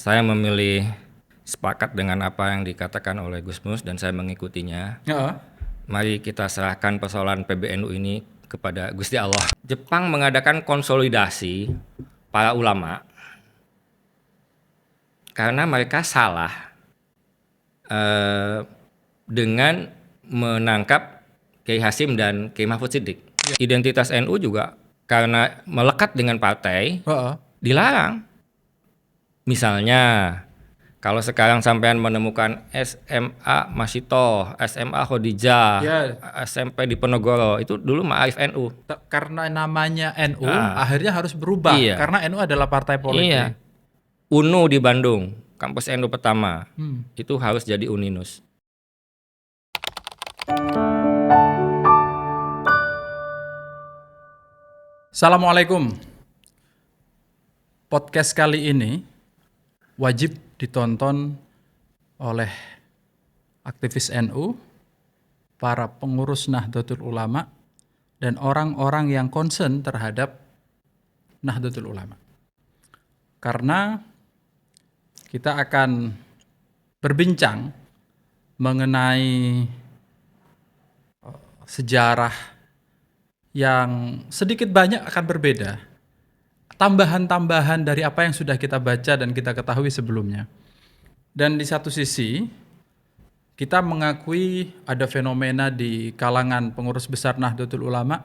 Saya memilih sepakat dengan apa yang dikatakan oleh Gus Mus dan saya mengikutinya. Heeh. Mari kita serahkan persoalan PBNU ini kepada Gusti Allah. Jepang mengadakan konsolidasi para ulama karena mereka salah dengan menangkap Kiai Hasim dan Kiai Mahfud Siddiq. Identitas NU juga karena melekat dengan partai Heeh. dilarang. Misalnya, kalau sekarang sampean menemukan SMA Masito, SMA Khodijah, Ya. SMP di Penogoro, itu dulu Ma'arif NU. Karena namanya NU, Ah. akhirnya harus berubah Iya. karena NU adalah partai politik. Iya. UNU di Bandung, kampus NU pertama, Hmm. itu harus jadi Uninus. Assalamualaikum. Podcast kali ini wajib ditonton oleh aktivis NU, para pengurus Nahdlatul Ulama, dan orang-orang yang concern terhadap Nahdlatul Ulama. Karena kita akan berbincang mengenai sejarah yang sedikit banyak akan berbeda. Tambahan-tambahan dari apa yang sudah kita baca dan kita ketahui sebelumnya. Dan di satu sisi, kita mengakui ada fenomena di kalangan pengurus besar Nahdlatul Ulama,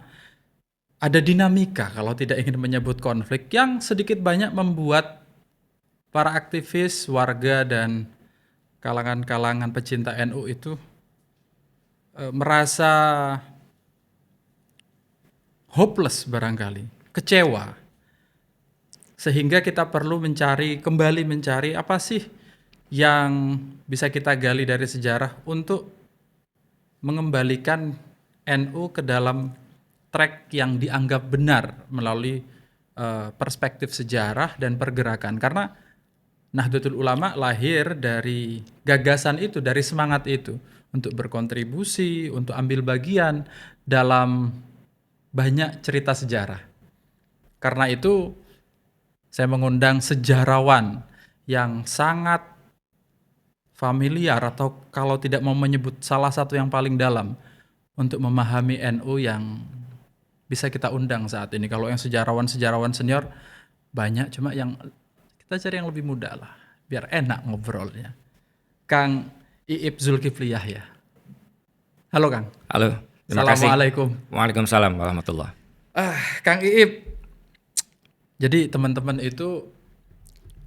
ada dinamika kalau tidak ingin menyebut konflik yang sedikit banyak membuat para aktivis, warga, dan kalangan-kalangan pecinta NU itu merasa hopeless barangkali, kecewa. Sehingga kita perlu kembali mencari apa sih yang bisa kita gali dari sejarah untuk mengembalikan NU ke dalam track yang dianggap benar melalui perspektif sejarah dan pergerakan. Karena Nahdlatul Ulama lahir dari gagasan itu, dari semangat itu untuk berkontribusi, untuk ambil bagian dalam banyak cerita sejarah. Karena itu saya mengundang sejarawan yang sangat familiar atau kalau tidak mau menyebut salah satu yang paling dalam untuk memahami NU yang bisa kita undang saat ini. Kalau yang sejarawan senior banyak, cuma yang kita cari yang lebih muda lah, biar enak ngobrolnya. Kang Iip Zulkifli Yahya. Halo Kang. Halo, terima kasih. Assalamualaikum. Waalaikumsalam warahmatullah. Kang Iip, jadi teman-teman itu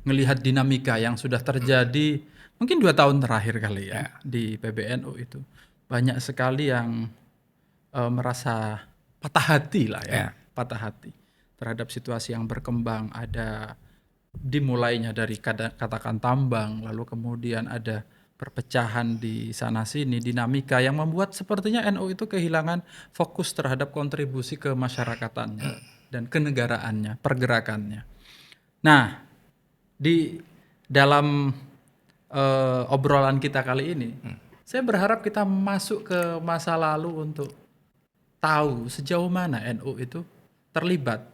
ngelihat dinamika yang sudah terjadi mungkin 2 tahun terakhir kali ya di PBNU itu. Banyak sekali yang merasa patah hati lah ya, patah hati terhadap situasi yang berkembang. Ada dimulainya dari katakan tambang, lalu kemudian ada perpecahan di sana-sini, dinamika yang membuat sepertinya NU itu kehilangan fokus terhadap kontribusi ke masyarakatannya dan kenegaraannya, pergerakannya. Nah, di dalam obrolan kita kali ini, saya berharap kita masuk ke masa lalu untuk tahu sejauh mana NU itu terlibat.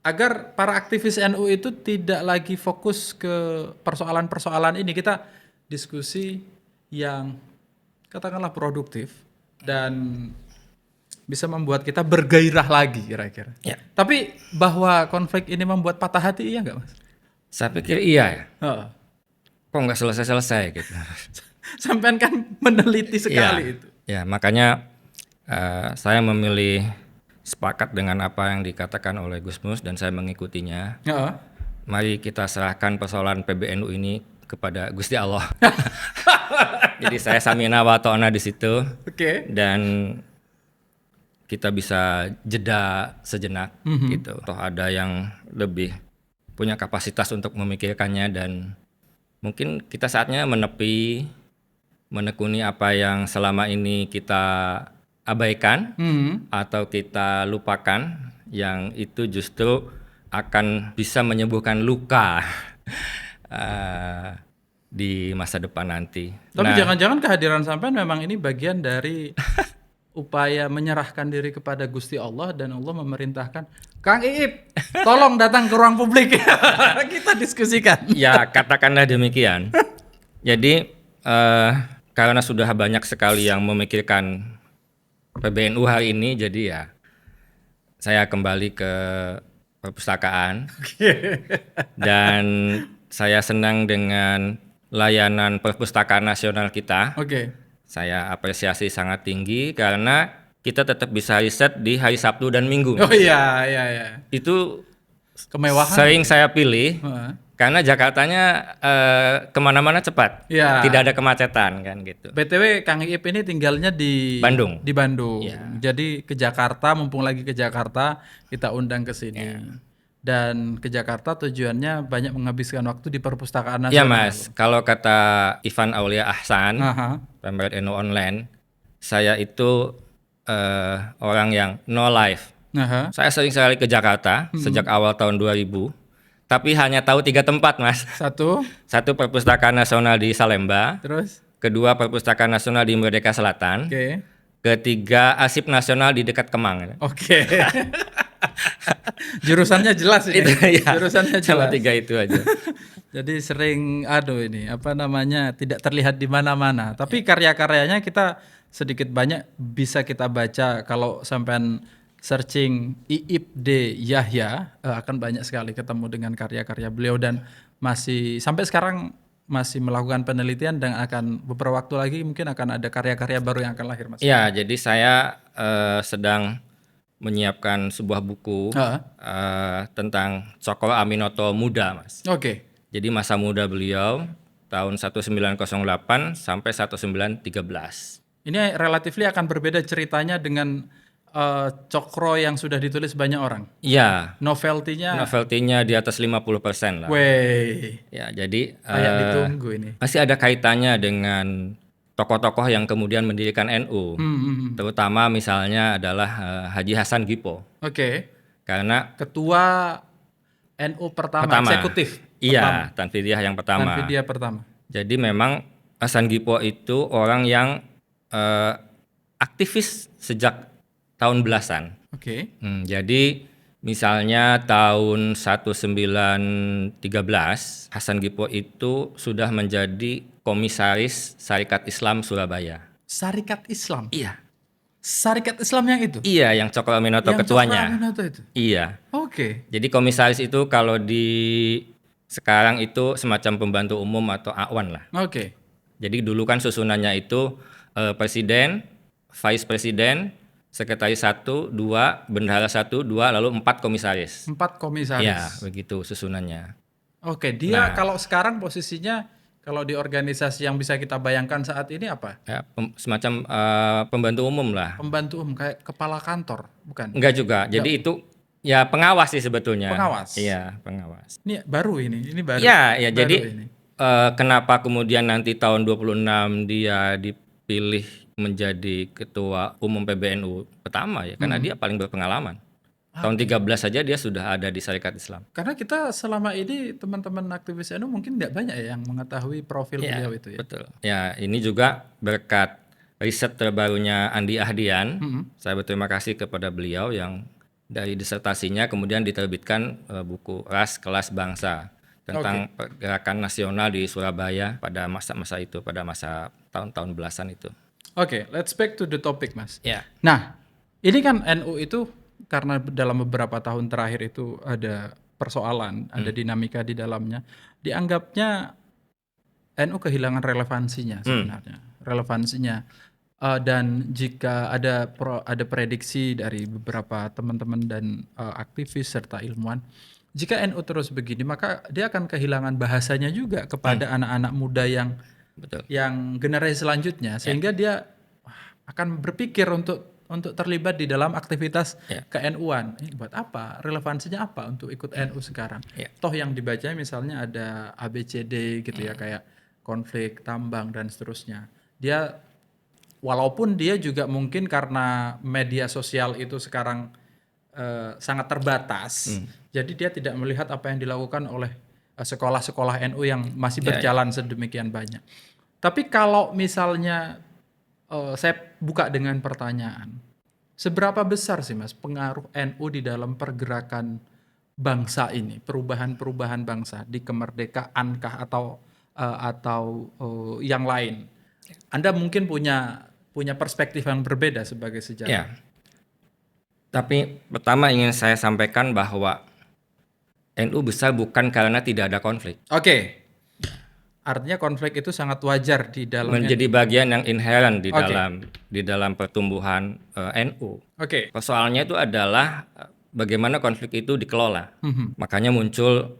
Agar para aktivis NU itu tidak lagi fokus ke persoalan-persoalan ini. Kita diskusi yang katakanlah produktif dan bisa membuat kita bergairah lagi kira-kira. Ya. Tapi bahwa konflik ini membuat patah hati, iya nggak Mas? Saya pikir iya ya. Oh. Kok nggak selesai-selesai gitu. Sampean kan meneliti sekali itu. Ya, makanya saya memilih sepakat dengan apa yang dikatakan oleh Gus Mus dan saya mengikutinya. Oh. Mari kita serahkan persoalan PBNU ini kepada Gusti Allah. Jadi saya samina wa ta'na di situ. Oke. Dan kita bisa jeda sejenak gitu. Toh ada yang lebih punya kapasitas untuk memikirkannya dan mungkin kita saatnya menepi, menekuni apa yang selama ini kita abaikan atau kita lupakan, yang itu justru akan bisa menyembuhkan luka di masa depan nanti. Tapi jangan-jangan kehadiran sampean memang ini bagian dari upaya menyerahkan diri kepada Gusti Allah dan Allah memerintahkan, Kang Iip, tolong datang ke ruang publik. Kita diskusikan. Ya, katakanlah demikian. Jadi karena sudah banyak sekali yang memikirkan PBNU hari ini, jadi ya saya kembali ke perpustakaan. Dan saya senang dengan layanan perpustakaan nasional kita. Oke. Saya apresiasi sangat tinggi karena kita tetap bisa riset di hari Sabtu dan Minggu. Oh iya, iya. Itu Kemewahan. sering saya pilih Heeh. karena Jakartanya kemana-mana cepat, Iya. tidak ada kemacetan kan gitu. BTW Kang Iip ini tinggalnya di Bandung. Di Bandung. Iya. Jadi ke Jakarta, mumpung lagi ke Jakarta, kita undang ke sini. Iya. Dan ke Jakarta tujuannya banyak menghabiskan waktu di perpustakaan Iya nasional. Mas, kalau kata Ivan Aulia Ahsan, Aha. pemret NU Online, saya itu orang yang no life. Aha. Saya sering sekali ke Jakarta sejak awal tahun 2000, tapi hanya tahu 3 tempat Mas. Satu, Satu Perpustakaan Nasional di Salemba, terus, kedua Perpustakaan Nasional di Merdeka Selatan, oke, ketiga Arsip Nasional di dekat Kemang. oke. Jurusannya jelas ini. Itu ya, Jurusannya cuma jelas. 3 itu aja. Jadi sering ini apa namanya tidak terlihat di mana-mana. Tapi karya-karyanya kita sedikit banyak bisa kita baca kalau sampean searching Iip D Yahya akan banyak sekali ketemu dengan karya-karya beliau dan masih sampai sekarang masih melakukan penelitian dan akan beberapa waktu lagi mungkin akan ada karya-karya baru yang akan lahir Mas. Ya, jadi saya sedang menyiapkan sebuah buku tentang Cokro Aminoto muda, Mas. Oke. Jadi masa muda beliau tahun 1908 sampai 1913. Ini relatifly akan berbeda ceritanya dengan Cokro yang sudah ditulis banyak orang. Iya, Novelty-nya novelty-nya di atas 50% lah. wey, Ya, jadi kayak ditunggu ini. masih ada kaitannya dengan tokoh-tokoh yang kemudian mendirikan NU. Terutama misalnya adalah Haji Hasan Gipo. Oke. Karena Ketua NU pertama. Eksekutif. Iya, Tanfidiyah yang pertama. Tanfidia pertama. Jadi memang Hasan Gipo itu orang yang aktivis sejak tahun belasan. Oke. Jadi misalnya tahun 1913 Hasan Gipo itu sudah menjadi komisaris Syarikat Islam Surabaya. Syarikat Islam. Iya. Syarikat Islam yang itu. Iya, yang Cokro Aminoto Yang ketuanya. Cokro Aminoto itu. Iya. Oke. Jadi komisaris itu kalau di sekarang itu semacam pembantu umum atau awan lah. Oke. Jadi dulu kan susunannya itu presiden, vice presiden, sekretaris 1, 2, bendahara 1, 2, lalu 4 komisaris. 4 komisaris. Ya, begitu susunannya. Oke, dia kalau sekarang posisinya kalau di organisasi yang bisa kita bayangkan saat ini apa? Ya, semacam pembantu umum lah. Pembantu umum kayak kepala kantor, bukan? Enggak juga. Jadi itu ya pengawas sih sebetulnya. Pengawas. Iya, pengawas. Ini baru ini baru. Ya, ya Baru jadi ini. kenapa kemudian nanti tahun 26 dia dipilih menjadi ketua umum PBNU pertama ya karena dia paling berpengalaman. Tahun 13 saja dia sudah ada di Syarikat Islam. Karena kita selama ini teman-teman aktivis NU mungkin tidak banyak ya yang mengetahui profil Ya, beliau itu ya. betul. Ya, ini juga berkat riset terbarunya Andi Ahdian. Saya berterima kasih kepada beliau yang dari disertasinya kemudian diterbitkan buku Ras Kelas Bangsa tentang pergerakan nasional di Surabaya pada masa-masa itu, pada masa tahun-tahun belasan itu. Oke, let's back to the topic, Mas. Ya. Nah, ini kan NU itu karena dalam beberapa tahun terakhir itu ada persoalan, ada dinamika di dalamnya. Dianggapnya NU kehilangan relevansinya sebenarnya. Relevansinya. Dan jika ada prediksi dari beberapa teman-teman dan aktivis serta ilmuwan, jika NU terus begini, maka dia akan kehilangan bahasanya juga kepada anak-anak muda yang Betul. yang generasi selanjutnya, sehingga dia akan berpikir untuk terlibat di dalam aktivitas ke-NU-an. Ini buat apa? Relevansinya apa untuk ikut NU sekarang? Toh yang dibaca misalnya ada ABCD gitu ya, kayak konflik, tambang dan seterusnya. Dia walaupun dia juga mungkin karena media sosial itu sekarang sangat terbatas, jadi dia tidak melihat apa yang dilakukan oleh sekolah-sekolah NU yang masih berjalan sedemikian banyak. Tapi kalau misalnya saya buka dengan pertanyaan. Seberapa besar sih Mas pengaruh NU di dalam pergerakan bangsa ini, perubahan-perubahan bangsa di kemerdekaan kah atau yang lain? Anda mungkin punya perspektif yang berbeda sebagai sejarah. Ya. Tapi pertama ingin saya sampaikan bahwa NU besar bukan karena tidak ada konflik. Oke. Artinya konflik itu sangat wajar di dalam Menjadi bagian yang inherent di Oke. dalam pertumbuhan NU. Oke. Persoalannya itu adalah bagaimana konflik itu dikelola. Makanya muncul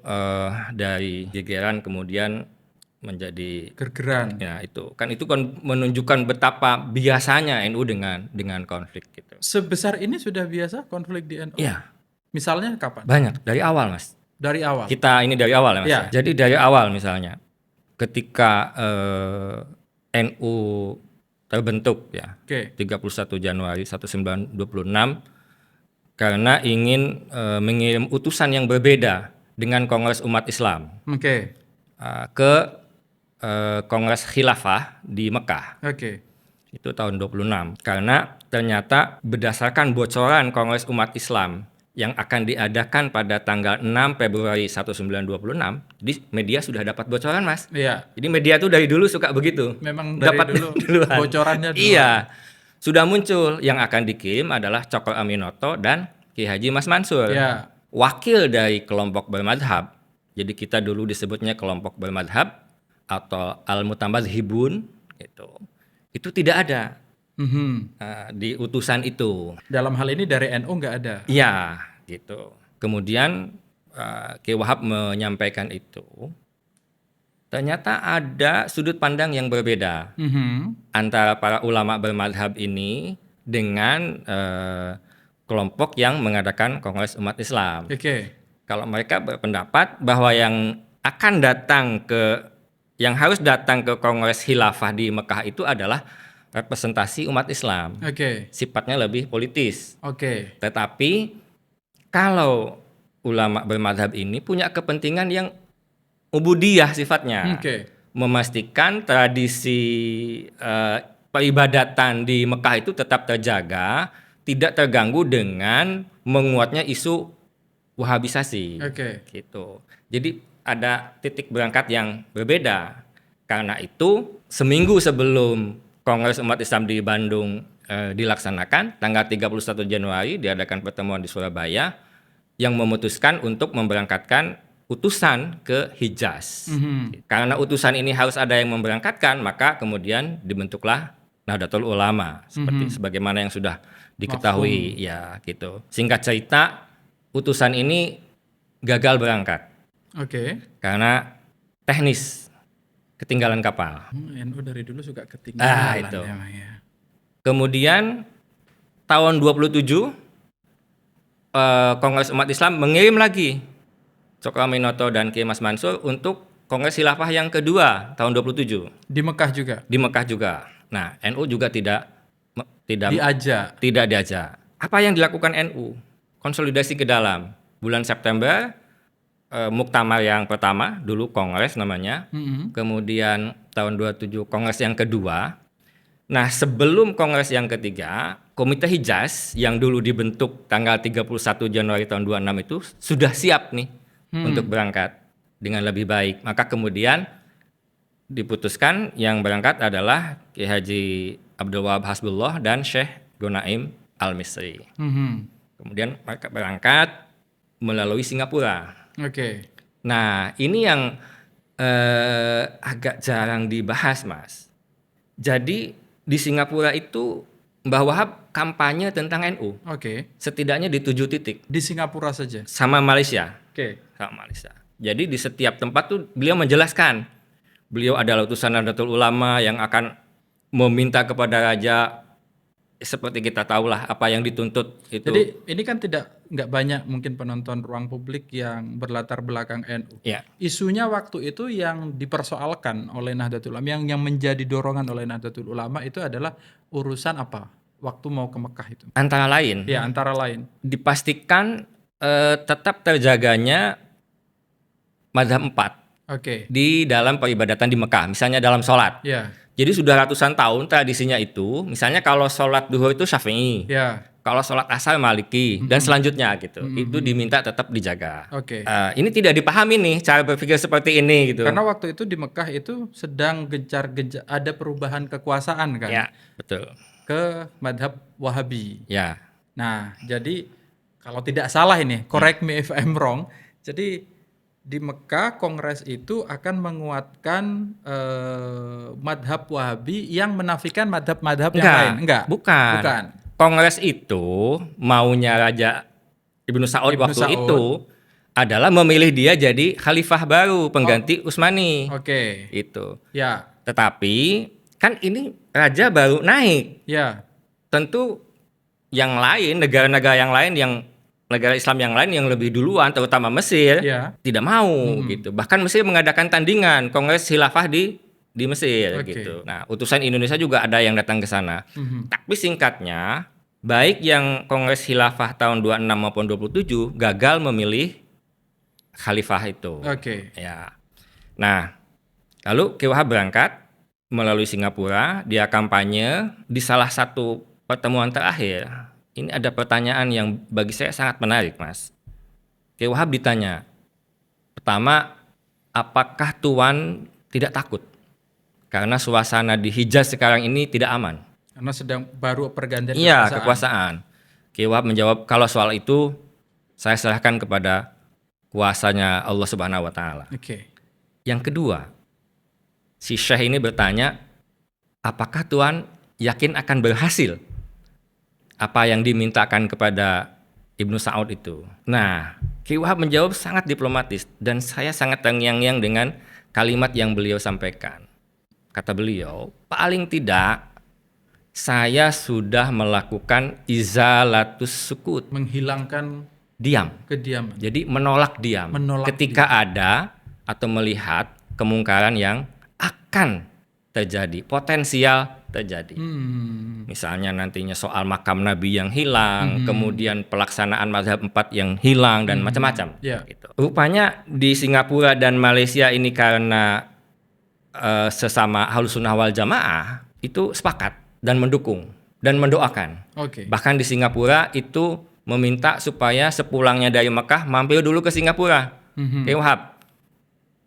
dari gegeran kemudian menjadi Gergeran. ya itu kan menunjukkan betapa biasanya NU dengan konflik gitu. Sebesar ini sudah biasa konflik di NU? Iya, Misalnya kapan? banyak dari awal, Mas. Dari awal? Kita ini dari awal ya, Mas. Ya. Jadi dari awal misalnya ketika NU terbentuk ya, Oke. 31 Januari 1926 karena ingin mengirim utusan yang berbeda dengan Kongres Umat Islam Oke. ke Kongres Khilafah di Mekah. Oke. Itu tahun 26. Karena ternyata berdasarkan bocoran Kongres Umat Islam yang akan diadakan pada tanggal 6 Februari 1926, di media sudah dapat bocoran, Mas. Iya. Jadi media tuh dari dulu suka begitu. Memang dari Dapat dulu duluan. bocorannya dulu. Iya. Sudah muncul yang akan dikirim adalah Cokro Aminoto dan Ki Haji Mas Mansur. Iya. Wakil dari kelompok bermadhab. Jadi kita dulu disebutnya kelompok bermadhab atau al-mutamadzhibun gitu. Itu tidak ada di utusan itu. Dalam hal ini dari NU nggak ada. Iya, gitu. Kemudian Ki Wahab menyampaikan itu. Ternyata ada sudut pandang yang berbeda antara para ulama bermadhab ini dengan kelompok yang mengadakan Kongres Umat Islam. Oke. Kalau mereka berpendapat bahwa yang harus datang ke Kongres Khilafah di Mekah itu adalah representasi umat Islam. Oke. Sifatnya lebih politis. Oke. Tetapi kalau ulama bermadhab ini punya kepentingan yang ubudiyah sifatnya. Oke. Memastikan tradisi peribadatan di Mekah itu tetap terjaga, tidak terganggu dengan menguatnya isu wahabisasi. Oke. Gitu. Jadi ada titik berangkat yang berbeda. Karena itu seminggu sebelum Kongres Umat Islam di Bandung dilaksanakan, tanggal 31 Januari diadakan pertemuan di Surabaya yang memutuskan untuk memberangkatkan utusan ke Hijaz. Karena utusan ini harus ada yang memberangkatkan, maka kemudian dibentuklah Nahdlatul Ulama seperti sebagaimana yang sudah diketahui ya gitu. Singkat cerita, utusan ini gagal berangkat. Oke. Karena teknis ketinggalan kapal. NU dari dulu suka ketinggalan. Itu. Emang, ya. Kemudian tahun 27 Kongres Umat Islam mengirim lagi Cokro Aminoto dan Ki Mas Mansur untuk Kongres Khilafah yang kedua tahun 27 Di Mekah juga. di Mekah juga. Nah, NU juga tidak diajak. Apa yang dilakukan NU? Konsolidasi ke dalam. Bulan September muktamar yang pertama, dulu kongres namanya. Kemudian tahun 27 kongres yang kedua. Nah, sebelum kongres yang ketiga, Komite Hijaz yang dulu dibentuk tanggal 31 Januari tahun 26 itu sudah siap nih untuk berangkat dengan lebih baik. Maka kemudian diputuskan yang berangkat adalah Ki Haji Abdul Wahab Hasbullah dan Syekh Gonaim Al-Misri. Kemudian mereka berangkat melalui Singapura. Oke. Nah, ini yang agak jarang dibahas, Mas. Jadi di Singapura itu Mbah Wahab kampanye tentang NU. Oke. Setidaknya di 7 titik. Di Singapura saja. Sama Malaysia. Oke. Sama Malaysia. Jadi di setiap tempat tuh beliau menjelaskan. Beliau adalah utusan Nahdlatul Ulama yang akan meminta kepada raja, seperti kita tahulah apa yang dituntut itu. Jadi ini kan nggak banyak mungkin penonton ruang publik yang berlatar belakang NU. Ya. Isunya waktu itu yang dipersoalkan oleh Nahdlatul Ulama, yang menjadi dorongan oleh Nahdlatul Ulama itu adalah urusan apa? Waktu mau ke Mekah itu. Antara lain. Ya, antara lain. Dipastikan tetap terjaganya mazhab 4 Oke. di dalam peribadatan di Mekah, misalnya dalam sholat. Ya. Jadi sudah ratusan tahun tradisinya itu, misalnya kalau sholat duhur itu Syafi'i, Ya. kalau sholat asar Maliki, dan selanjutnya gitu. Itu diminta tetap dijaga. Oke. Ini tidak dipahami nih cara berpikir seperti ini gitu. Karena waktu itu di Mekah itu sedang gencar-gencar ada perubahan kekuasaan kan Ya, betul. ke madhab Wahabi. Ya, Nah, jadi kalau tidak salah ini, correct me if I'm wrong. Jadi di Mekah Kongres itu akan menguatkan madhab Wahabi yang menafikan madhab-madhab yang lain. Enggak. bukan. Kongres itu maunya Raja Ibnu Saud Ibnu waktu Saud. itu adalah memilih dia jadi khalifah baru pengganti Utsmani. Oke. Itu. Ya, Tetapi kan ini raja baru naik. ya. Tentu yang lain, negara-negara yang lain, yang negara Islam yang lain yang lebih duluan, terutama Mesir, Ya. tidak mau gitu. Bahkan Mesir mengadakan tandingan Kongres Khilafah di Mesir Oke. gitu. Nah, utusan Indonesia juga ada yang datang ke sana. Tapi singkatnya, baik yang Kongres Khilafah tahun 26 maupun 27 gagal memilih khalifah itu. Oke. Ya. Nah, lalu Ki Wahab berangkat melalui Singapura, dia kampanye di salah satu pertemuan terakhir. Ini ada pertanyaan yang bagi saya sangat menarik, Mas. Ki Wahab ditanya, pertama, apakah Tuan tidak takut? Karena suasana di Hijaz sekarang ini tidak aman. Karena sedang baru pergantian Iya, kekuasaan. Ki Wahab menjawab, kalau soal itu saya serahkan kepada kuasanya Allah Subhanahu wa taala. Oke. Yang kedua, si Syekh ini bertanya, apakah Tuan yakin akan berhasil apa yang dimintakan kepada Ibnu Saud itu? Nah, Ki Wahab menjawab sangat diplomatis dan saya sangat terngiang-ngiang dengan kalimat yang beliau sampaikan. Kata beliau, paling tidak saya sudah melakukan izalatus sukut, Menghilangkan diam. kediaman. Jadi menolak diam. Menolak Ketika ada atau melihat kemungkaran yang akan terjadi, potensial terjadi. Misalnya nantinya soal makam Nabi yang hilang, kemudian pelaksanaan mazhab 4 yang hilang dan macam-macam. Ya. Gitu. Rupanya di Singapura dan Malaysia ini karena sesama Ahlus Sunnah wal Jamaah itu sepakat dan mendukung dan mendoakan. Oke. Bahkan di Singapura itu meminta supaya sepulangnya dari Mekah mampir dulu ke Singapura. Ki Wahab,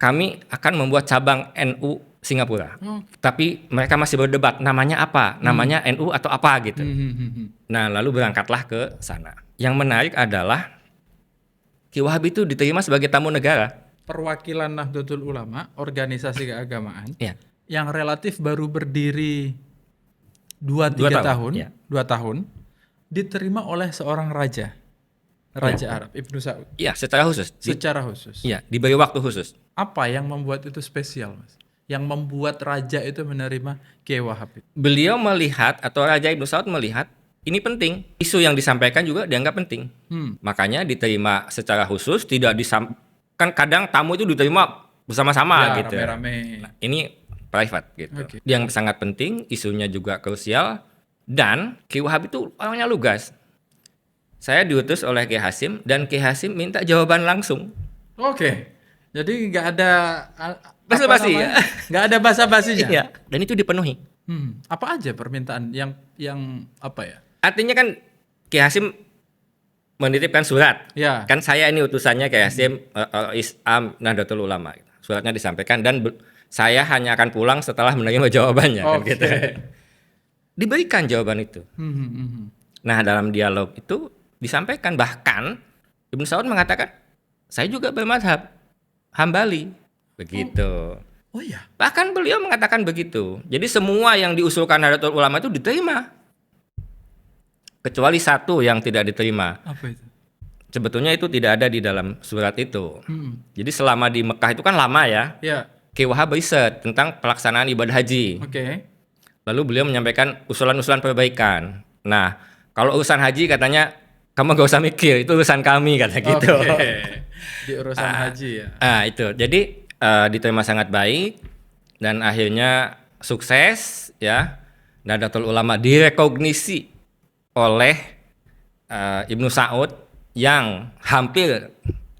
kami akan membuat cabang NU Singapura. Tapi mereka masih berdebat namanya apa? Namanya NU atau apa gitu. Nah, lalu berangkatlah ke sana. Yang menarik adalah Ki Wahab itu diterima sebagai tamu negara. Perwakilan Nahdlatul Ulama, organisasi keagamaan Ya. yang relatif baru berdiri 2-3 Dua tahun, tahun, ya. 2 tahun, diterima oleh seorang raja Arab, Ibnu Saud, Iya, secara khusus. secara khusus. Iya, diberi waktu khusus. Apa yang membuat itu spesial, Mas? Yang membuat raja itu menerima Kiai Wahab itu? Beliau melihat atau Raja Ibnu Saud melihat ini penting. Isu yang disampaikan juga dianggap penting. Makanya diterima secara khusus, tidak kan kadang tamu itu diterima bersama-sama Ya, gitu. rame-rame. Nah, ini private gitu. Oke. Yang sangat penting, isunya juga krusial dan Ki Wahab itu orangnya lugas. Saya diutus oleh Ki Hasim dan Ki Hasim minta jawaban langsung. Oke. Jadi nggak ada Basa-basi, namanya? Nggak ada basa-basinya. Iya, dan itu dipenuhi. Apa aja permintaan yang apa ya? Artinya kan Ki Hasim menitipkan surat. Ya. Kan saya ini utusannya Ki Hasim Isam Nahdlatul Ulama. Suratnya disampaikan dan saya hanya akan pulang setelah menerima jawabannya. Kan gitu. Diberikan jawaban itu. Nah, dalam dialog itu disampaikan, bahkan Ibnu Saud mengatakan saya juga bermadhab Hambali begitu. Oh iya. Bahkan beliau mengatakan begitu. Jadi semua yang diusulkan Nahdlatul Ulama itu diterima. Kecuali satu yang tidak diterima. Apa itu? Sebetulnya itu tidak ada di dalam surat itu. Jadi selama di Mekah itu kan lama ya. Ya. Ki Wahab riset tentang pelaksanaan ibadah haji. Oke. Lalu beliau menyampaikan usulan-usulan perbaikan. Nah, kalau urusan haji katanya kamu gak usah mikir, itu urusan kami kata gitu. Di urusan haji ya. Itu. Jadi diterima sangat baik dan akhirnya sukses ya. Nahdlatul Ulama direkognisi oleh Ibnu Saud yang hampir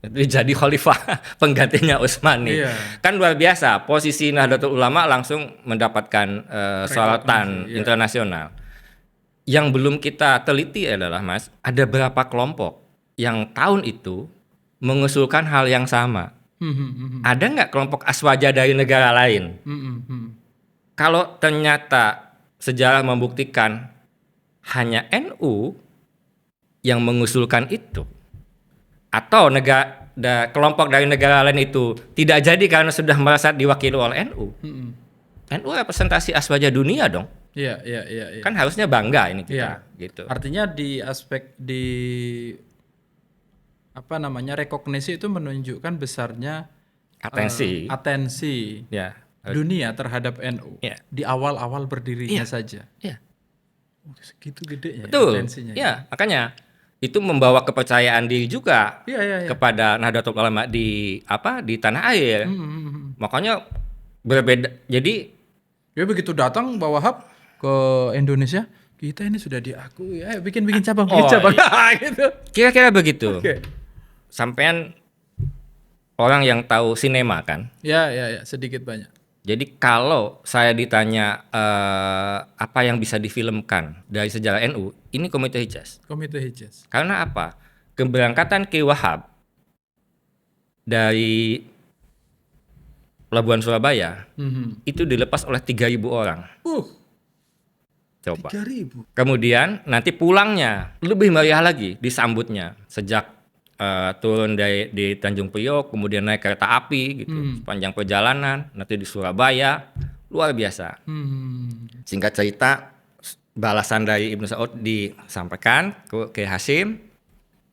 jadi khalifah penggantinya Utsmani. Iya. Kan luar biasa, posisi Nahdlatul Ulama langsung mendapatkan sorotan Iya. internasional. Yang belum kita teliti adalah, Mas, ada berapa kelompok yang tahun itu mengusulkan hal yang sama. Ada nggak kelompok aswaja dari negara lain? Kalau ternyata sejarah membuktikan hanya NU yang mengusulkan itu, atau kelompok dari negara lain itu tidak jadi karena sudah merasa diwakili oleh NU. NU representasi aswaja dunia dong. Iya. Kan harusnya bangga ini Iya. kita. Gitu. Artinya di aspek rekognisi itu menunjukkan besarnya atensi Ya. dunia terhadap NU Ya. di awal-awal berdirinya saja. Ya. Segitu gedenya Betul. atensinya. Ya, makanya itu membawa kepercayaan diri juga Iya. kepada Nahdlatul Ulama di tanah air. Makanya berbeda. Jadi Ya begitu datang bawa Wahab ke Indonesia, kita ini sudah diakui. Bikin cabang, gitu. kira-kira begitu. Oke. Sampean orang yang tahu sinema kan. Ya, sedikit banyak. Jadi kalau saya ditanya apa yang bisa difilmkan dari sejarah NU, ini Komite Hijaz. Komite Hijaz. Karena apa? Keberangkatan Ki Wahab dari Pelabuhan Surabaya itu dilepas oleh 3.000 orang. Coba. 3.000. Kemudian nanti pulangnya lebih meriah lagi disambutnya sejak turun di Tanjung Priok, kemudian naik kereta api gitu, sepanjang perjalanan, nanti di Surabaya, luar biasa. Singkat cerita, balasan dari Ibnu Saud disampaikan ke Hasyim,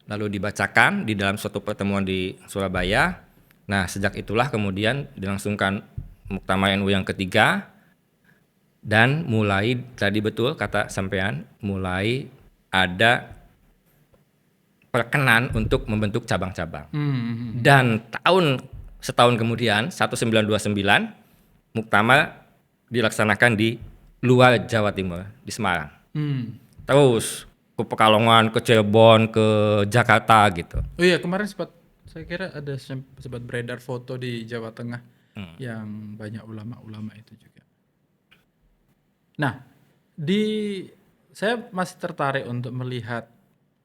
lalu dibacakan di dalam suatu pertemuan di Surabaya. Nah, sejak itulah kemudian dilangsungkan Muktamar NU yang ketiga, dan mulai tadi betul kata sampean, mulai ada perkenan untuk membentuk cabang-cabang. Dan setahun kemudian 1929 Muktamar dilaksanakan di luar Jawa Timur, di Semarang. Terus ke Pekalongan, ke Cirebon, ke Jakarta gitu. Oh iya, kemarin saya kira ada sempat beredar foto di Jawa Tengah yang banyak ulama-ulama itu juga. Nah, saya masih tertarik untuk melihat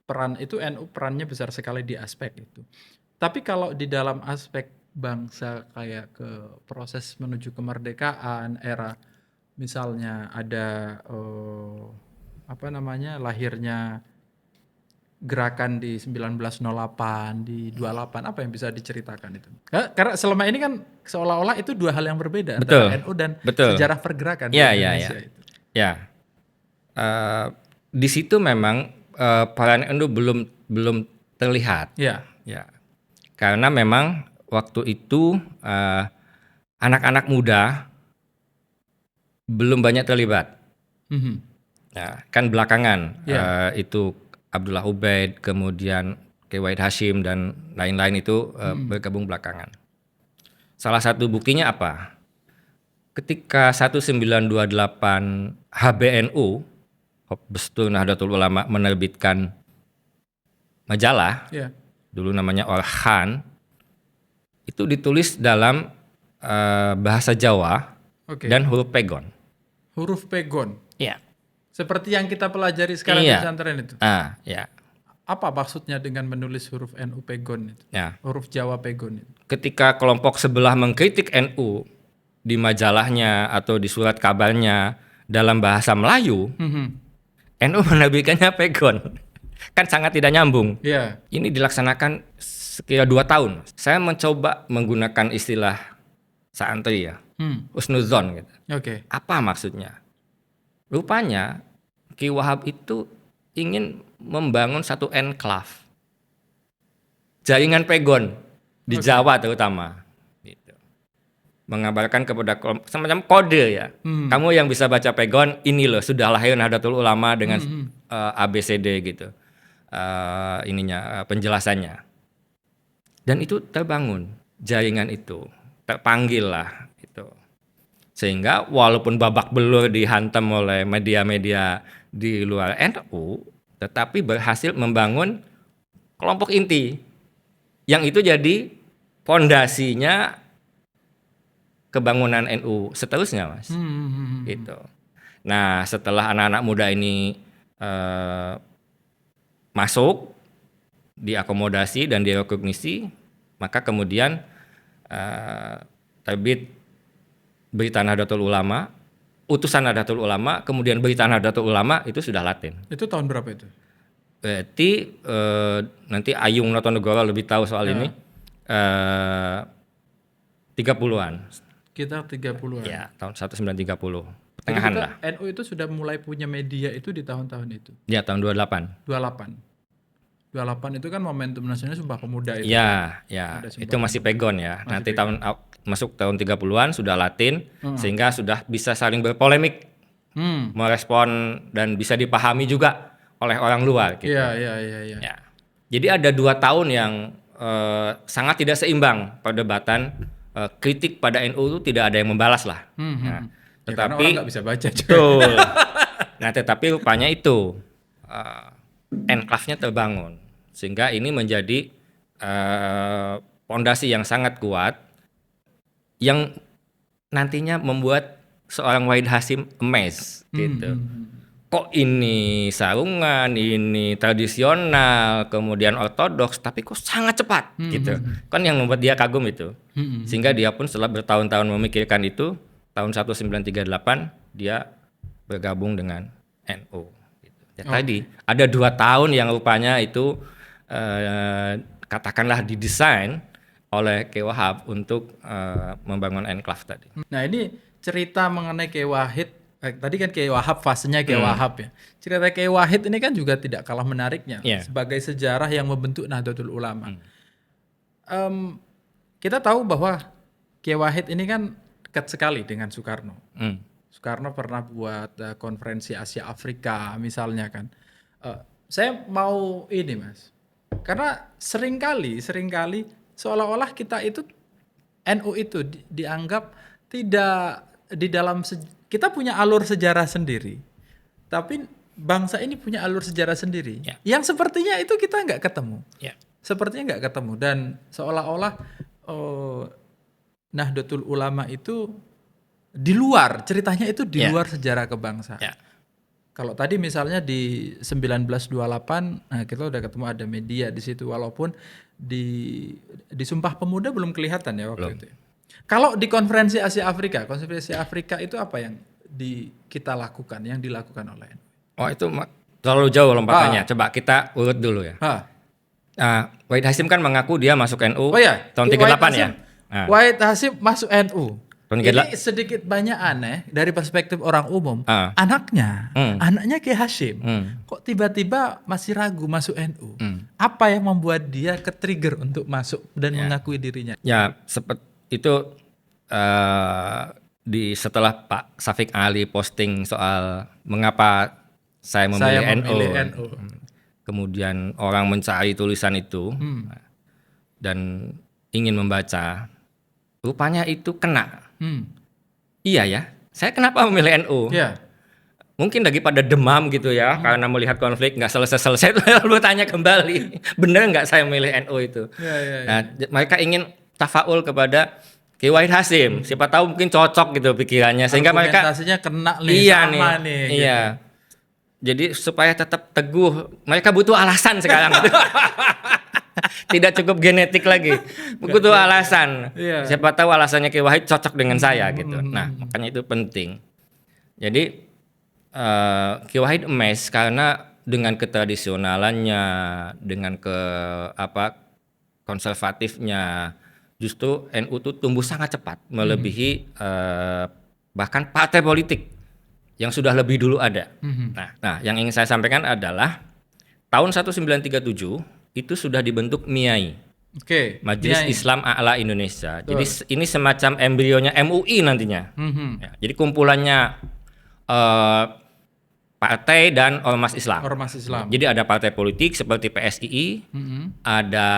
peran itu, NU perannya besar sekali di aspek itu. Tapi kalau di dalam aspek bangsa kayak ke proses menuju kemerdekaan, era misalnya ada lahirnya gerakan di 1908, di 28, apa yang bisa diceritakan itu? Karena selama ini kan seolah-olah itu dua hal yang berbeda antara NU dan sejarah pergerakan di Indonesia itu. Ya. Di situ memang peran NU belum terlihat. Ya. Karena memang waktu itu anak-anak muda belum banyak terlibat. Nah, kan belakangan itu Abdullah Ubaid, kemudian Kiai Wahid Hasyim dan lain-lain itu bergabung belakangan. Salah satu buktinya apa? Ketika 1928 HBNU, Hizbut Nahdlatul Ulama, menerbitkan majalah, dulu namanya Orhan, itu ditulis dalam bahasa Jawa dan huruf pegon. Huruf pegon? Iya. Seperti yang kita pelajari sekarang di pesantren itu? Iya. Apa maksudnya dengan menulis huruf NU pegon itu? Huruf Jawa pegon itu? Ketika kelompok sebelah mengkritik NU di majalahnya atau di surat kabarnya dalam bahasa Melayu, NU menerbitkannya pegon. Kan sangat tidak nyambung. Ini dilaksanakan sekira 2 tahun. Saya mencoba menggunakan istilah santri ya, husnuzon gitu. Apa maksudnya? Rupanya Ki Wahab itu ingin membangun satu enklave, jaringan pegon di Jawa terutama. Mengabarkan kepada semacam kode ya. Kamu yang bisa baca pegon, ini loh sudah lahir Nahdlatul Ulama dengan ABCD gitu. Penjelasannya. Dan itu terbangun jaringan itu, terpanggil lah itu. Sehingga walaupun babak belur dihantam oleh media-media di luar NU, tetapi berhasil membangun kelompok inti yang itu jadi pondasinya kebangunan NU seterusnya, Mas. Gitu. Nah, setelah anak-anak muda ini masuk, diakomodasi dan direkognisi, maka kemudian terbit Berita Nahdlatul Ulama, utusan Nahdlatul Ulama, kemudian Berita Nahdlatul Ulama itu sudah laten. Itu tahun berapa itu? Berarti nanti Ayung Notonegoro lebih tahu soal ini. 30-an. Kita 30-an. Ya, tahun 1930. Jadi Pertengahan kita, lah. NU itu sudah mulai punya media itu di tahun-tahun itu. Ya, tahun 28. 28 itu kan momentum nasional Sumpah Pemuda itu. Ya, Ada Sumpah itu masih pegon ya. Nanti masuk tahun 30-an sudah latin, sehingga sudah bisa saling berpolemik, merespon dan bisa dipahami juga oleh orang luar. Gitu. Iya. Ya. Jadi ada 2 tahun yang sangat tidak seimbang perdebatan, kritik pada NU itu tidak ada yang membalas lah. Nah, Ya, karena tetapi orang nggak bisa baca. betul. Nah, tetapi rupanya itu enclave-nya terbangun, sehingga ini menjadi pondasi yang sangat kuat yang nantinya membuat seorang Wahid Hasyim amazed gitu. Kok ini sarungan, ini tradisional, kemudian ortodoks, tapi kok sangat cepat gitu. Kan yang membuat dia kagum itu. Sehingga dia pun setelah bertahun-tahun memikirkan itu, tahun 1938 dia bergabung dengan NU. Gitu. Ya, tadi ada 2 tahun yang rupanya itu katakanlah didesain oleh Kiai Wahab untuk membangun enclave tadi. Nah, ini cerita mengenai Kiai Wahid. Tadi kan Kiai Wahab, fasenya Kiai Wahab ya. Cerita Kiai Wahid ini kan juga tidak kalah menariknya sebagai sejarah yang membentuk Nahdlatul Ulama. Kita tahu bahwa Kiai Wahid ini kan dekat sekali dengan Soekarno. Soekarno pernah buat konferensi Asia Afrika misalnya kan. Saya mau ini Mas, karena seringkali seolah-olah kita itu NU itu dianggap tidak di dalam kita punya alur sejarah sendiri, tapi bangsa ini punya alur sejarah sendiri yang sepertinya itu kita nggak ketemu, sepertinya nggak ketemu dan seolah-olah Nahdlatul Ulama itu di luar ceritanya itu di luar sejarah kebangsaan. Kalau tadi misalnya di 1928 kita udah ketemu ada media di situ walaupun di Sumpah Pemuda belum kelihatan ya waktu itu. Kalau di konferensi Asia Afrika itu apa yang kita lakukan, yang dilakukan oleh NU? Oh itu terlalu jauh lompatannya. Coba kita urut dulu ya. Wahid Hasyim kan mengaku dia masuk NU tahun 38 ya. Wahid Hasyim masuk NU. Ini sedikit banyak aneh dari perspektif orang umum. Anaknya Kiai Hasyim, kok tiba-tiba masih ragu masuk NU? Apa yang membuat dia ke-trigger untuk masuk dan mengakui dirinya? Ya, seperti itu setelah Pak Syafiq Ali posting soal mengapa saya memilih NU. Kemudian orang mencari tulisan itu dan ingin membaca. Rupanya itu kena. Iya ya, saya kenapa memilih NU? Mungkin daripada demam gitu ya, karena melihat konflik nggak selesai-selesai, lalu tanya kembali, bener nggak saya memilih NU itu? Nah, mereka ingin tafaul kepada Kiai Wahid Hasyim, siapa tahu mungkin cocok gitu pikirannya, sehingga mereka argumentasinya kena nih, sama nih. Iya. Gitu. Jadi supaya tetap teguh, mereka butuh alasan sekarang. Tidak cukup genetik lagi, butuh alasan. Siapa tahu alasannya Kiai Wahid cocok dengan saya gitu. Nah, makanya itu penting. Jadi Kiai Wahid emes karena dengan ketradisionalannya, dengan konservatifnya, justru NU itu tumbuh sangat cepat, melebihi bahkan partai politik yang sudah lebih dulu ada. Nah, yang ingin saya sampaikan adalah tahun 1937 itu sudah dibentuk MIAI, Majelis Islam A'la Indonesia. Jadi ini semacam embrionya MUI nantinya. Jadi kumpulannya partai dan ormas Islam. Jadi ada partai politik seperti PSII, ada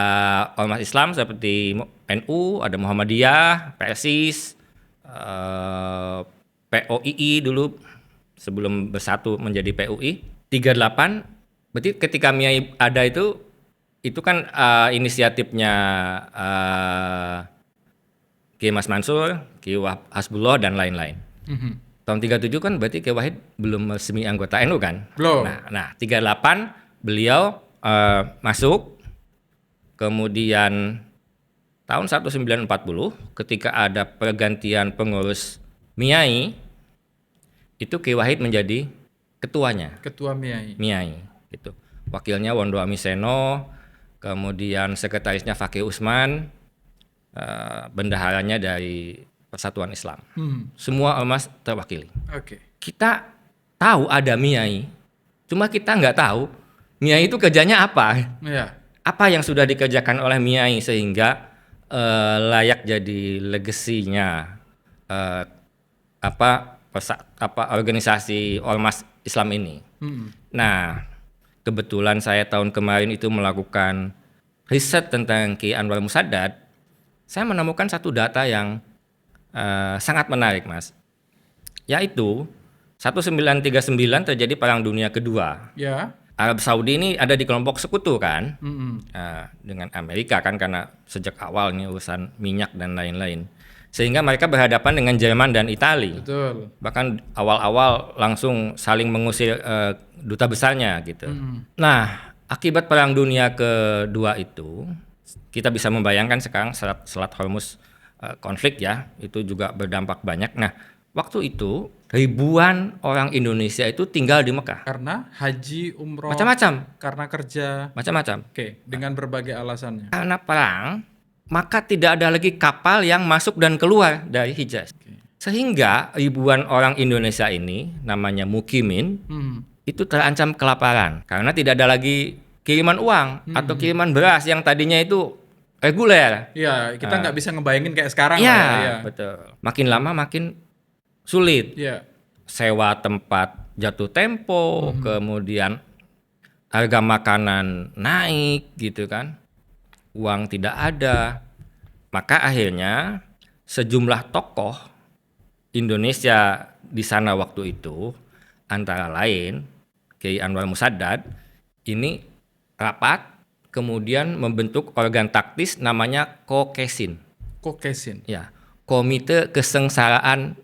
ormas Islam seperti NU, ada Muhammadiyah, PSIS, POII dulu sebelum bersatu menjadi PUI. 38 berarti ketika MIAI ada itu itu kan inisiatifnya Kiai Mas Mansur, Kiai Wahab Hasbullah dan lain-lain. Tahun 37 kan berarti Kiai Wahid belum resmi anggota NU kan? Belum. Nah 38 beliau masuk, kemudian tahun 1940 ketika ada pergantian pengurus MIAI, itu Kiai Wahid menjadi ketuanya. Ketua MIAI. MIAI gitu. Wakilnya Wondo Amiseno, kemudian sekretarisnya Fakih Usman, bendaharanya dari Persatuan Islam. Semua ormas terwakili. Oke. Kita tahu ada MIAI, cuma kita nggak tahu MIAI itu kerjanya apa. Iya. Apa yang sudah dikerjakan oleh MIAI sehingga layak jadi legasinya organisasi ormas Islam ini. Nah, kebetulan saya tahun kemarin itu melakukan riset tentang Ki Anwar Musaddad. Saya menemukan satu data yang sangat menarik, Mas. Yaitu 1939 terjadi Perang Dunia Kedua. Ya. Arab Saudi ini ada di kelompok sekutu kan, dengan Amerika kan, karena sejak awal ini urusan minyak dan lain-lain. Sehingga mereka berhadapan dengan Jerman dan Italia. Betul. Bahkan awal-awal langsung saling mengusir duta besarnya gitu. Nah, akibat Perang Dunia Kedua itu, kita bisa membayangkan sekarang Selat Hormuz konflik ya, itu juga berdampak banyak. Nah, waktu itu ribuan orang Indonesia itu tinggal di Mekah. Karena haji, umroh, Macam-macam, karena kerja. macam-macam. Oke, dengan berbagai alasannya. Karena perang, maka tidak ada lagi kapal yang masuk dan keluar dari Hijaz. Sehingga ribuan orang Indonesia ini, namanya mukimin, itu terancam kelaparan. Karena tidak ada lagi kiriman uang atau kiriman beras yang tadinya itu reguler. Iya, kita nggak bisa ngebayangin kayak sekarang Iya, lah ya. betul. Makin lama makin sulit. Iya. Sewa tempat jatuh tempo, kemudian harga makanan naik gitu kan. Uang tidak ada. Maka akhirnya sejumlah tokoh Indonesia di sana waktu itu, antara lain Kiai Anwar Musaddad, ini rapat kemudian membentuk organ taktis namanya Kokesin. Kokesin. Ya, Komite Kesengsaraan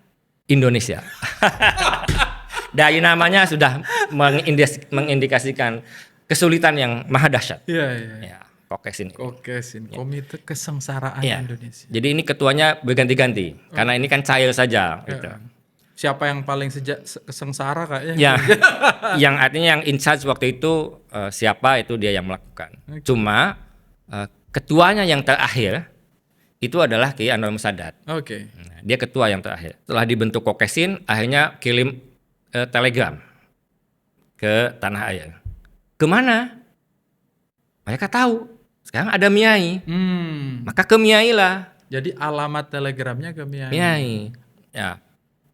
Indonesia. Dari namanya sudah mengindikasikan kesulitan yang maha dahsyat. Iya, iya. Ya, Kokesin. Kokesin, Komite Kesengsaraan Ya. Indonesia. Jadi ini ketuanya berganti-ganti karena ini kan cair saja gitu. Siapa yang paling kesengsara kayaknya? Ya, yang artinya yang in charge waktu itu siapa itu dia yang melakukan. Cuma ketuanya yang terakhir itu adalah Kiai Anwar Musaddad. Oke. Nah, dia ketua yang terakhir. Setelah dibentuk Kokesin, akhirnya kirim telegram ke tanah air. Kemana? Mereka tahu. Sekarang ada MIAI. Maka ke MIAI lah. Jadi alamat telegramnya ke MIAI. MIAI. Ya.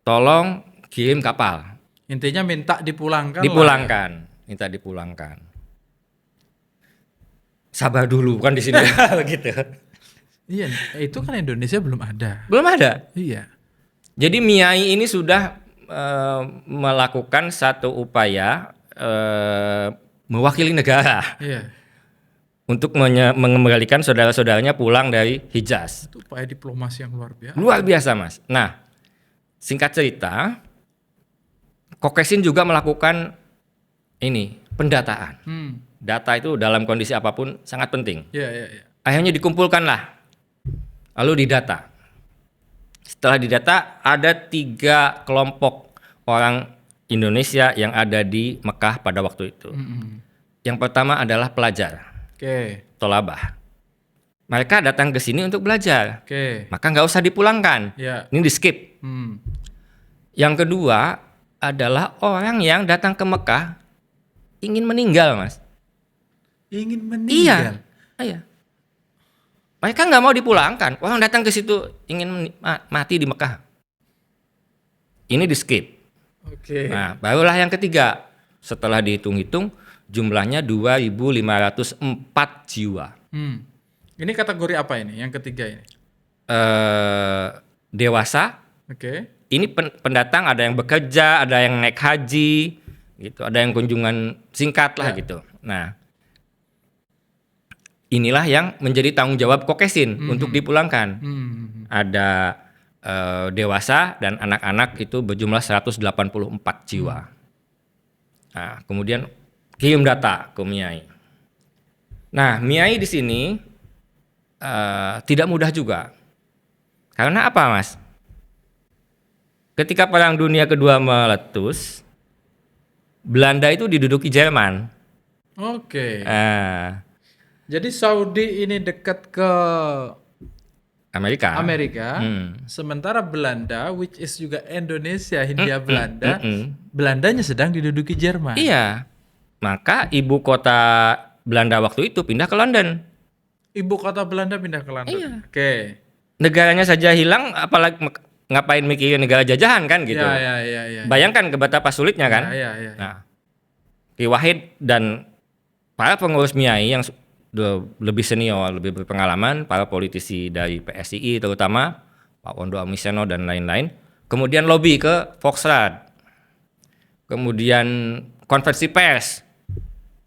Tolong kirim kapal. Intinya minta dipulangkan. Dipulangkan. Minta dipulangkan. Sabar dulu kan di sini gitu. Iya, itu kan Indonesia belum ada. Belum ada. Iya. Jadi MIAI ini sudah melakukan satu upaya mewakili negara. Iya. Untuk mengembalikan saudara-saudaranya pulang dari Hijaz. Itu upaya diplomasi yang luar biasa. Luar biasa, Mas. Nah, singkat cerita, Kokesin juga melakukan ini, pendataan. Data itu dalam kondisi apapun sangat penting. Iya, iya, iya. Akhirnya dikumpulkanlah, lalu didata. Setelah didata, ada 3 kelompok orang Indonesia yang ada di Mekah pada waktu itu. Yang pertama adalah pelajar. Oke. Tolabah. Mereka datang ke sini untuk belajar. Oke. Maka nggak usah dipulangkan. Ya. Ini di skip. Yang kedua adalah orang yang datang ke Mekah ingin meninggal, Mas. Ingin meninggal. Iya. Mereka nggak mau dipulangkan. Orang datang ke situ ingin mati di Mekah. Ini di skip. Oke. Nah, barulah yang ketiga. Setelah dihitung-hitung, jumlahnya 2.504 jiwa. Ini kategori apa ini? Yang ketiga ini? Dewasa. Oke. Ini pendatang, ada yang bekerja, ada yang naik haji, gitu. Ada yang kunjungan singkat lah gitu. Nah, inilah yang menjadi tanggung jawab Kokesin untuk dipulangkan. Ada dewasa dan anak-anak itu berjumlah 184 jiwa. Nah, kemudian kirim data ke Miai. Nah, Miai di sini tidak mudah juga. Karena apa, Mas? Ketika Perang Dunia Kedua meletus, Belanda itu diduduki Jerman. Oke. Nah, Jadi Saudi ini dekat ke Amerika. Sementara Belanda, which is juga Indonesia, Hindia Belanda, Belandanya sedang diduduki Jerman. Iya. Maka ibu kota Belanda waktu itu pindah ke London. Ibu kota Belanda pindah ke London. Iya. Oke. Negaranya saja hilang, apalagi ngapain mikirin negara jajahan kan gitu. Ya. Bayangkan betapa sulitnya kan. Ya. Nah, Ki Wahid dan para pengurus Miai yang lebih senior, lebih berpengalaman, para politisi dari PSII terutama, Pak Wondo Amiseno dan lain-lain, kemudian lobby ke Volksraad, kemudian konferensi pers,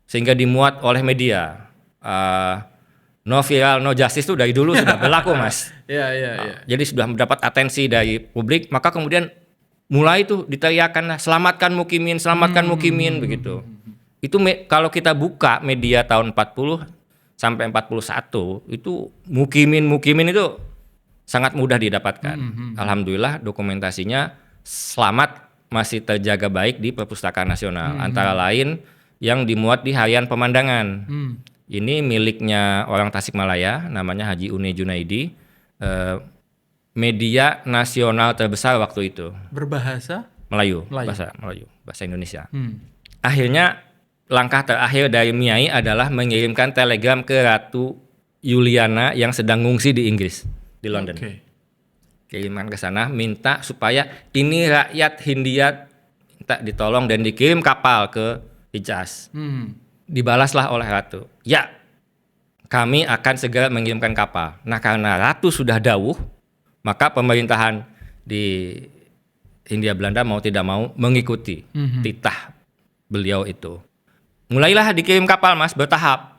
sehingga dimuat oleh media. No viral, no justice itu dari dulu sudah berlaku, Mas. Iya. Jadi sudah mendapat atensi dari publik, maka kemudian mulai itu diteriakan, selamatkan Mukimin begitu. Itu kalau kita buka media tahun 40 sampai 41 itu Mukimin itu sangat mudah didapatkan. Alhamdulillah dokumentasinya selamat masih terjaga baik di Perpustakaan Nasional. Antara lain yang dimuat di Harian Pemandangan. Ini miliknya orang Tasikmalaya, namanya Haji Une Junaidi, media nasional terbesar waktu itu. Berbahasa Melayu. Bahasa Indonesia. Akhirnya langkah terakhir dari Miai adalah mengirimkan telegram ke Ratu Juliana yang sedang ngungsi di Inggris, di London. Kiriman ke sana minta supaya ini rakyat Hindia minta ditolong dan dikirim kapal ke Hijaz. Dibalaslah oleh Ratu, ya kami akan segera mengirimkan kapal. Nah, karena Ratu sudah dawuh, maka pemerintahan di Hindia Belanda mau tidak mau mengikuti titah beliau itu. Mulailah dikirim kapal, Mas, bertahap.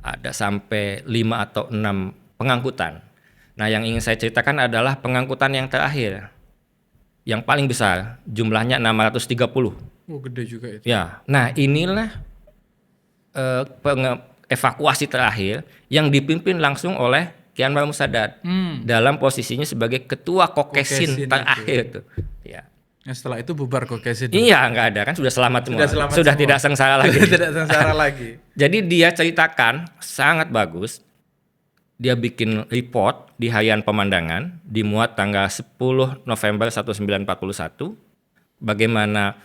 Ada sampai 5 atau 6 pengangkutan. Nah, yang ingin saya ceritakan adalah pengangkutan yang terakhir. Yang paling besar, jumlahnya 630. Oh, gede juga itu. Ya, nah inilah evakuasi terakhir yang dipimpin langsung oleh Ki Anwar Musadat dalam posisinya sebagai ketua Kokesin terakhir tuh. Ya. Nah, setelah itu bubar Kokesin. Iya, nggak ada kan, sudah selamat semua. Sudah tidak sengsara lagi. Tidak sengsara lagi. Jadi dia ceritakan sangat bagus. Dia bikin report di Harian Pemandangan, dimuat tanggal 10 November 1941. Bagaimana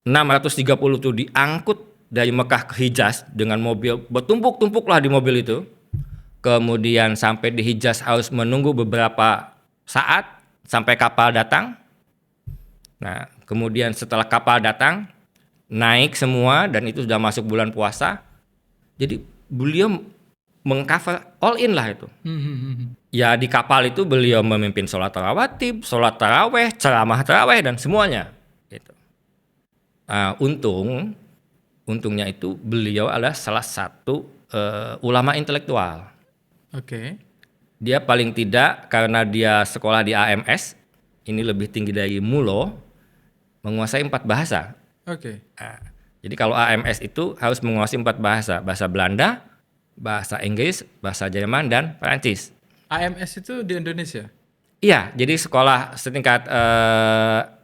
630 itu diangkut dari Mekah ke Hijaz dengan mobil, bertumpuk-tumpuklah di mobil itu. Kemudian sampai di Hijaz harus menunggu beberapa saat sampai kapal datang. Nah, kemudian setelah kapal datang, naik semua dan itu sudah masuk bulan puasa. Jadi beliau mengcover all in lah itu. Ya di kapal itu beliau memimpin sholat rawatib, sholat taraweh, ceramah taraweh dan semuanya. Gitu. Untungnya itu beliau adalah salah satu ulama intelektual. Oke. Dia paling tidak karena dia sekolah di AMS, ini lebih tinggi dari Mulo, menguasai 4 bahasa. Oke. Jadi kalau AMS itu harus menguasai 4 bahasa, bahasa Belanda, bahasa Inggris, bahasa Jerman dan Perancis. AMS itu di Indonesia? Iya, jadi sekolah setingkat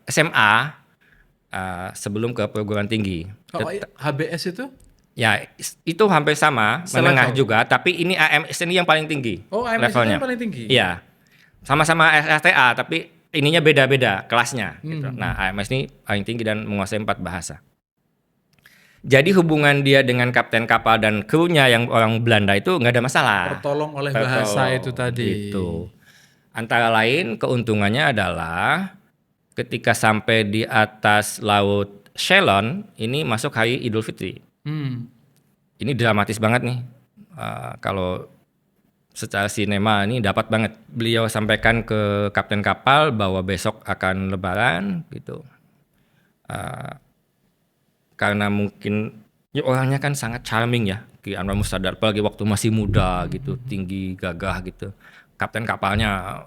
SMA sebelum ke perguruan tinggi. Kalau HBS itu? Ya, itu hampir sama, menengah juga, tapi ini AMS ini yang paling tinggi. Oh, AMS levelnya. itu yang paling tinggi? Iya, sama-sama SRTA, tapi ininya beda-beda kelasnya. Gitu. Nah, AMS ini paling tinggi dan menguasai 4 bahasa. Jadi hubungan dia dengan kapten kapal dan krunya yang orang Belanda itu nggak ada masalah. Tertolong oleh bahasa itu tadi. Gitu. Antara lain keuntungannya adalah ketika sampai di atas laut Ceylon, ini masuk hari Idul Fitri. Ini dramatis banget nih. Kalau secara sinema ini dapat banget. Beliau sampaikan ke kapten kapal bahwa besok akan Lebaran gitu. Karena mungkin Ya orangnya kan sangat charming ya, Ki Anwar Mustadar, apalagi waktu masih muda gitu, tinggi, gagah gitu. Kapten kapalnya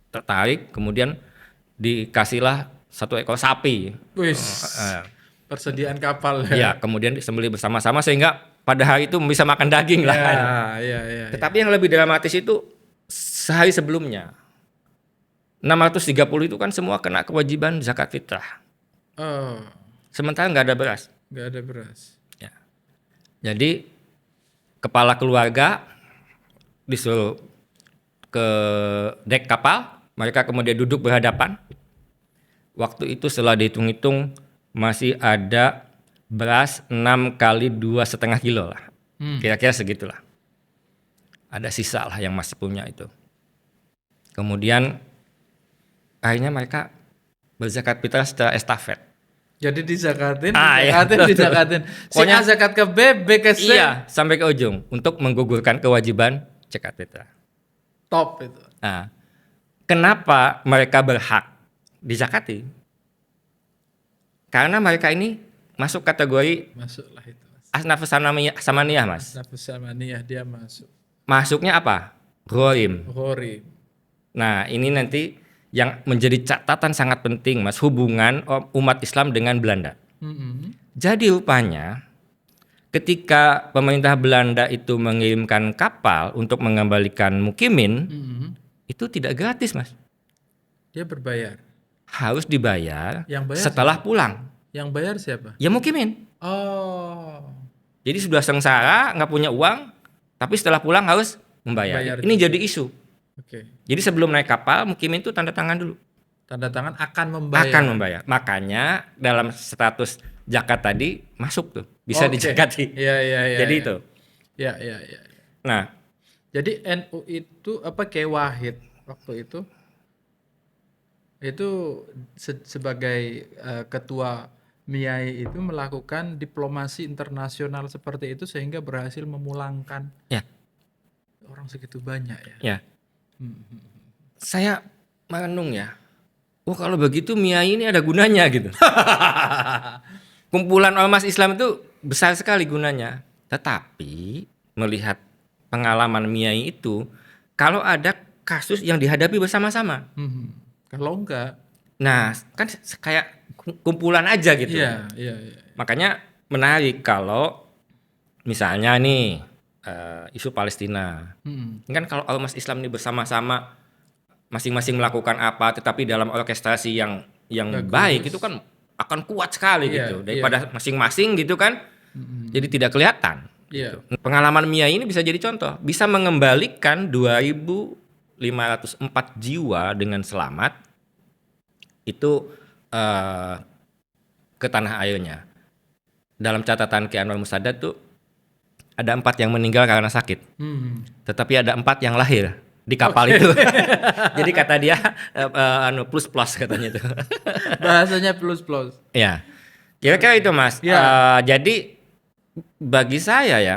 tertarik, kemudian dikasihlah satu ekor sapi. Wis, Eh, persediaan kapal ya, ya. kemudian disembelih bersama-sama sehingga pada hari itu bisa makan daging lah. Ya. Tetapi yang lebih dramatis itu sehari sebelumnya. 630 itu kan semua kena kewajiban zakat fitrah. Oh, Sementara nggak ada beras. nggak ada beras. Ya. Jadi kepala keluarga disuruh ke dek kapal, mereka kemudian duduk berhadapan. Waktu itu setelah dihitung-hitung masih ada beras 6 kali 2,5 kilo lah. Kira-kira segitulah. Ada sisa lah yang masih punya itu. Kemudian akhirnya mereka berzakat fitrah secara estafet. Jadi dizakatin, Iya. dizakatin. Si Pokoknya- A zakat ke B, B ke C. Iya, sampai ke ujung untuk menggugurkan kewajiban zakat fitrah. Top itu. Nah, kenapa mereka berhak dizakati? Karena mereka ini masuk kategori Masuklah itu. asnaf samaniyah, Mas. Nafsu samaniyah dia masuk. Masuknya apa? Ghorim. Ghori. Nah, ini nanti yang menjadi catatan sangat penting, Mas, hubungan umat Islam dengan Belanda. Jadi rupanya ketika pemerintah Belanda itu mengirimkan kapal untuk mengembalikan mukimin, itu tidak gratis, Mas. Dia berbayar. Harus dibayar Yang bayar setelah pulang. Yang bayar siapa? Ya mukimin. Oh. Jadi sudah sengsara, nggak punya uang, tapi setelah pulang harus membayar. Bayar Ini juga. jadi isu. Oke. Jadi sebelum naik kapal, mukimin itu tanda tangan dulu. Tanda tangan akan membayar. Akan membayar. Makanya dalam status zakat tadi masuk tuh, bisa Oke. dizakati. Iya. Jadi itu. Ya. Nah, Jadi NU itu apa kayak Wahid waktu itu sebagai ketua MIAI itu melakukan diplomasi internasional seperti itu sehingga berhasil memulangkan ya, orang segitu banyak ya. ya. Saya merenung ya. Oh, kalau begitu MIAI ini ada gunanya gitu. Kumpulan ormas Islam itu besar sekali gunanya. Tetapi melihat pengalaman MIAI itu, kalau ada kasus yang dihadapi bersama-sama. Kalau enggak, Nah, kan kayak kumpulan aja gitu. iya. Makanya menarik kalau misalnya nih isu Palestina. Ini kan kalau ormas Islam ini bersama-sama masing-masing melakukan apa, tetapi dalam orkestrasi yang Bagus. baik itu kan akan kuat sekali Iya, gitu. Daripada masing-masing gitu kan, jadi tidak kelihatan. Iya. Gitu. Pengalaman MIAI ini bisa jadi contoh, bisa mengembalikan 2.504 jiwa dengan selamat itu ke tanah airnya. Dalam catatan Ki Anwar Mustadar tuh ada 4 yang meninggal karena sakit, tetapi ada 4 yang lahir di kapal itu. Jadi kata dia plus katanya itu. Bahasanya plus. Ya, kira-kira itu Mas. Ya. Jadi bagi saya ya,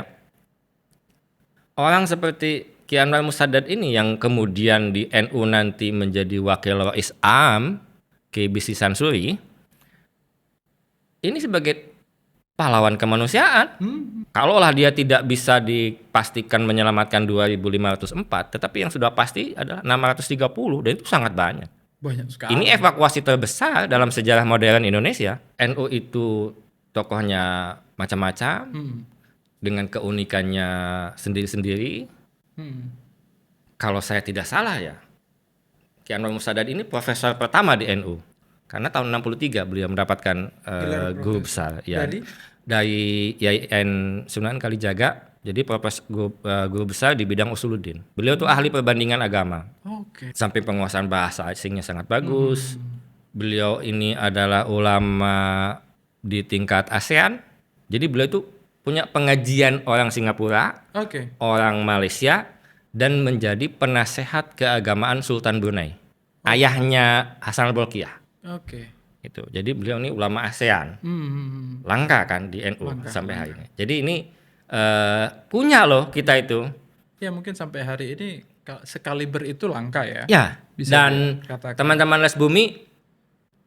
orang seperti Ki Anwar Mustadar ini yang kemudian di NU nanti menjadi wakil Rais Am Ki Bisri Samsuri, ini sebagai pahlawan kemanusiaan. Kalaulah dia tidak bisa dipastikan menyelamatkan 2.504, tetapi yang sudah pasti adalah 630 dan itu sangat banyak. Banyak sekali. Ini evakuasi terbesar dalam sejarah modern Indonesia. NU itu tokohnya macam-macam, dengan keunikannya sendiri-sendiri. Kalau saya tidak salah ya, Ki Anwar Mustadar ini profesor pertama di NU. Karena tahun 63 beliau mendapatkan guru besar ya, dari IAIN Sunan Kalijaga. Jadi guru besar di bidang usuluddin. Beliau tuh ahli perbandingan agama. Oke. Sampai penguasaan bahasa asingnya sangat bagus. Beliau ini adalah ulama di tingkat ASEAN. Jadi beliau itu punya pengajian orang Singapura, Oke. orang Malaysia, dan menjadi penasehat keagamaan Sultan Brunei. Ayahnya Hasan al-Bolkiah. Oke. Itu. Jadi beliau ini ulama ASEAN. Langka kan di NU sampai hari ini. Jadi ini punya loh kita itu. Ya mungkin sampai hari ini sekaliber itu langka ya. Ya. Bisa Dan dikatakan. teman-teman Les Bumi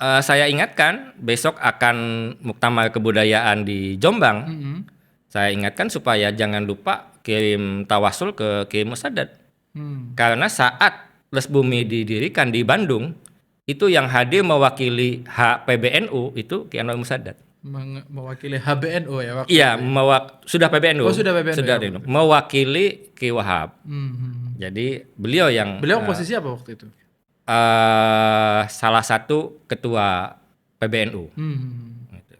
saya ingatkan besok akan muktamar kebudayaan di Jombang. Saya ingatkan supaya jangan lupa kirim tawasul ke Kiai Musadat. Karena saat Les Bumi didirikan di Bandung, itu yang hadir mewakili PBNU itu Kiai Anwar Musadat. Mewakili HBNU ya waktu Iya, itu ya? sudah PBNU. Oh, sudah PBNU. Sudah Ya. mewakili Ki Wahab. Jadi beliau yang posisi apa waktu itu? salah satu ketua PBNU. Gitu.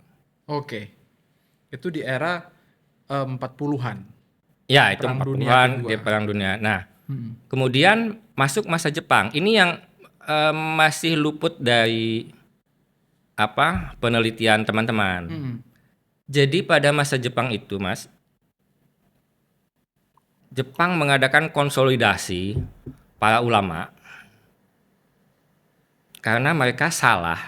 Oke. Itu di era 40-an. Ya, itu Perang Dunia 40-an Kedua. di Perang Dunia. Nah, kemudian masuk masa Jepang. Ini yang masih luput dari penelitian teman-teman. Jadi pada masa Jepang itu, Mas, Jepang mengadakan konsolidasi para ulama karena mereka salah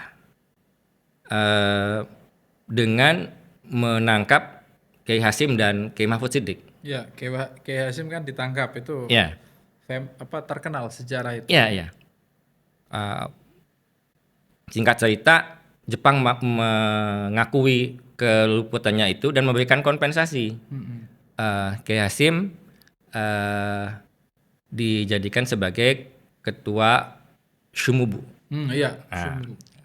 dengan menangkap Kiai Hasyim dan Kiai Mahfud Siddiq. Ya, Kiai Hasyim kan ditangkap itu. Ya, Terkenal sejarah itu. ya. Singkat cerita, Jepang mengakui keluputannya itu dan memberikan kompensasi. Kiai Hasyim dijadikan sebagai ketua Shumubu. Iya.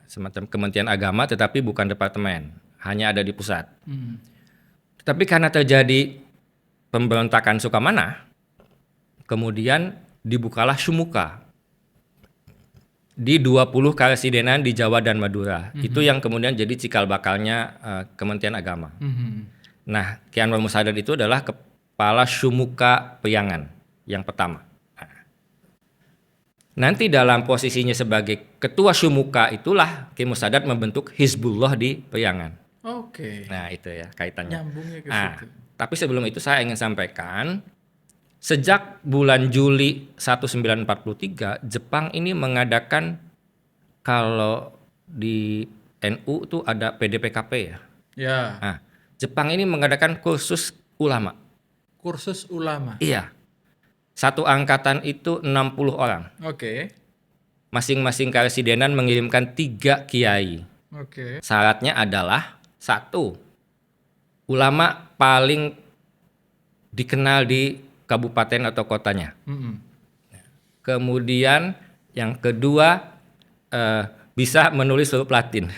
Semacam Kementerian Agama tetapi bukan departemen, hanya ada di pusat. Tapi karena terjadi pemberontakan Sukamana, kemudian dibukalah Shumuka di 20 karesidenan di Jawa dan Madura. Itu yang kemudian jadi cikal bakalnya Kementerian Agama. Nah, Ki Anwar Musadat itu adalah kepala Shumuka Priangan yang pertama. Nanti dalam posisinya sebagai ketua Shumuka itulah Ki Musadat membentuk Hizbullah di Priangan. Oke. Nah, itu ya kaitannya. Nyambungnya ke situ. Tapi sebelum itu saya ingin sampaikan, sejak bulan Juli 1943, Jepang ini mengadakan, kalau di NU itu ada PDPKP ya. Ya. Nah, Jepang ini mengadakan kursus ulama. Kursus ulama. Iya. Satu angkatan itu 60 orang. Oke. Masing-masing karesidenan mengirimkan 3 kiai. Oke. Syaratnya adalah 1, ulama paling dikenal di kabupaten atau kotanya. Kemudian yang kedua bisa menulis huruf Latin.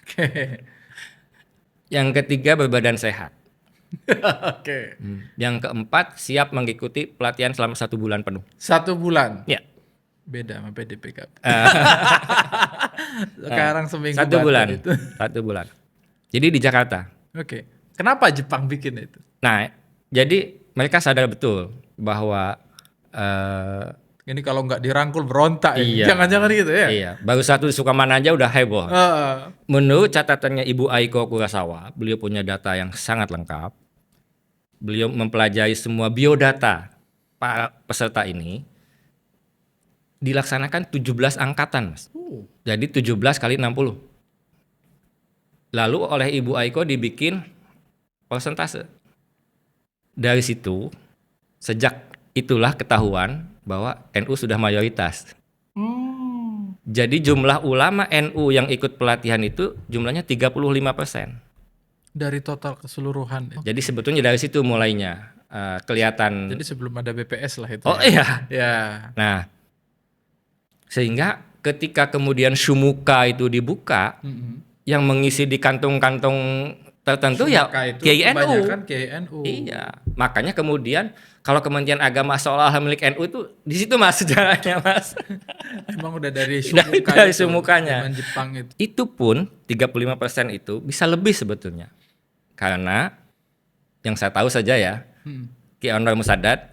Oke. Yang ketiga berbadan sehat. Oke. Yang keempat siap mengikuti pelatihan selama 1 bulan penuh. 1 bulan. Ya. Beda sama PDPKP. Sekarang seminggu 1 bulan. itu. 1 bulan. Jadi di Jakarta. Oke. Kenapa Jepang bikin itu? Nah, jadi mereka sadar betul bahwa Ini kalau nggak dirangkul berontak ya. Iya. Jangan-jangan gitu ya. Iya, baru 1 di Sukamana aja udah heboh. Menurut catatannya Ibu Aiko Kurosawa, beliau punya data yang sangat lengkap. Beliau mempelajari semua biodata para peserta ini. Dilaksanakan 17 angkatan, Mas. Jadi 17 kali 60. Lalu oleh Ibu Aiko dibikin persentase. Dari situ, sejak itulah ketahuan bahwa NU sudah mayoritas. Jadi jumlah ulama NU yang ikut pelatihan itu jumlahnya 35%. Dari total keseluruhan. Jadi sebetulnya dari situ mulainya kelihatan. Jadi sebelum ada BPS lah itu. Oh iya. Ya. Nah, sehingga ketika kemudian Shumuka itu dibuka, yang mengisi di kantong-kantong tertentu ya Kiai NU. Kebanyakan Kiai NU. Iya, makanya kemudian kalau Kementerian Agama seolah-olah milik NU itu di situ Mas sejarahnya Mas. Emang udah dari Shumuka dari itu, Shumukanya. zaman Jepang itu. Itu pun 35% itu bisa lebih sebetulnya. Karena yang saya tahu saja ya, Ki Anwar Musadat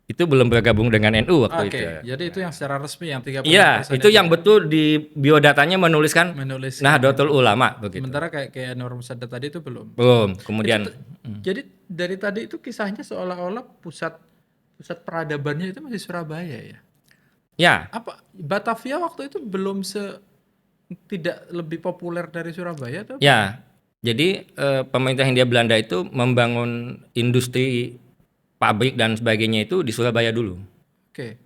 itu belum bergabung dengan NU waktu itu. Jadi itu yang secara resmi yang 35%. Iya, itu yang betul di biodatanya menuliskan Nahdlatul Ulama begitu. Sementara kayak Anwar Musadat tadi itu belum. Belum. Kemudian Jadi dari tadi itu kisahnya seolah-olah pusat peradabannya itu masih Surabaya ya. ya, Apa Batavia waktu itu belum tidak lebih populer dari Surabaya atau? ya. Jadi pemerintah Hindia Belanda itu membangun industri pabrik dan sebagainya itu di Surabaya dulu. Oke.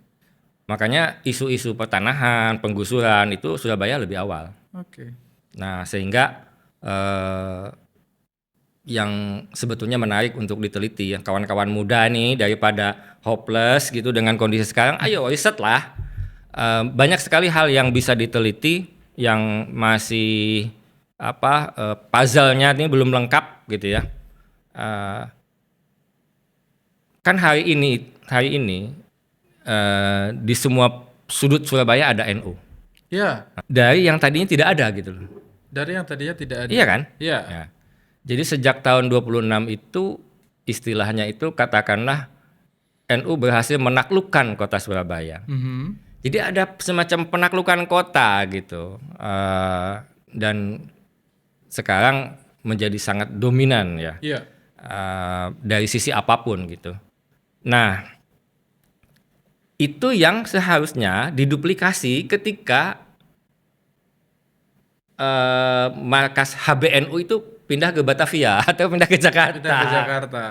Makanya isu-isu pertanahan, penggusuran itu Surabaya lebih awal. Oke. Nah, sehingga yang sebetulnya menarik untuk diteliti ya kawan-kawan muda nih, daripada hopeless gitu dengan kondisi sekarang, ayo riset lah. Banyak sekali hal yang bisa diteliti yang masih puzzle-nya ini belum lengkap gitu ya. Kan hari ini di semua sudut Surabaya ada NU. Ya, Dari yang tadinya tidak ada gitu loh. dari yang tadinya tidak ada. Iya kan? Iya. Ya. Jadi sejak tahun 26 itu istilahnya itu katakanlah NU berhasil menaklukkan kota Surabaya. Mhm. Jadi ada semacam penaklukan kota gitu. Dan sekarang menjadi sangat dominan ya. Iya. Dari sisi apapun gitu. Nah, itu yang seharusnya diduplikasi ketika markas HBNU itu pindah ke Batavia atau pindah ke Jakarta. Pindah ke Jakarta.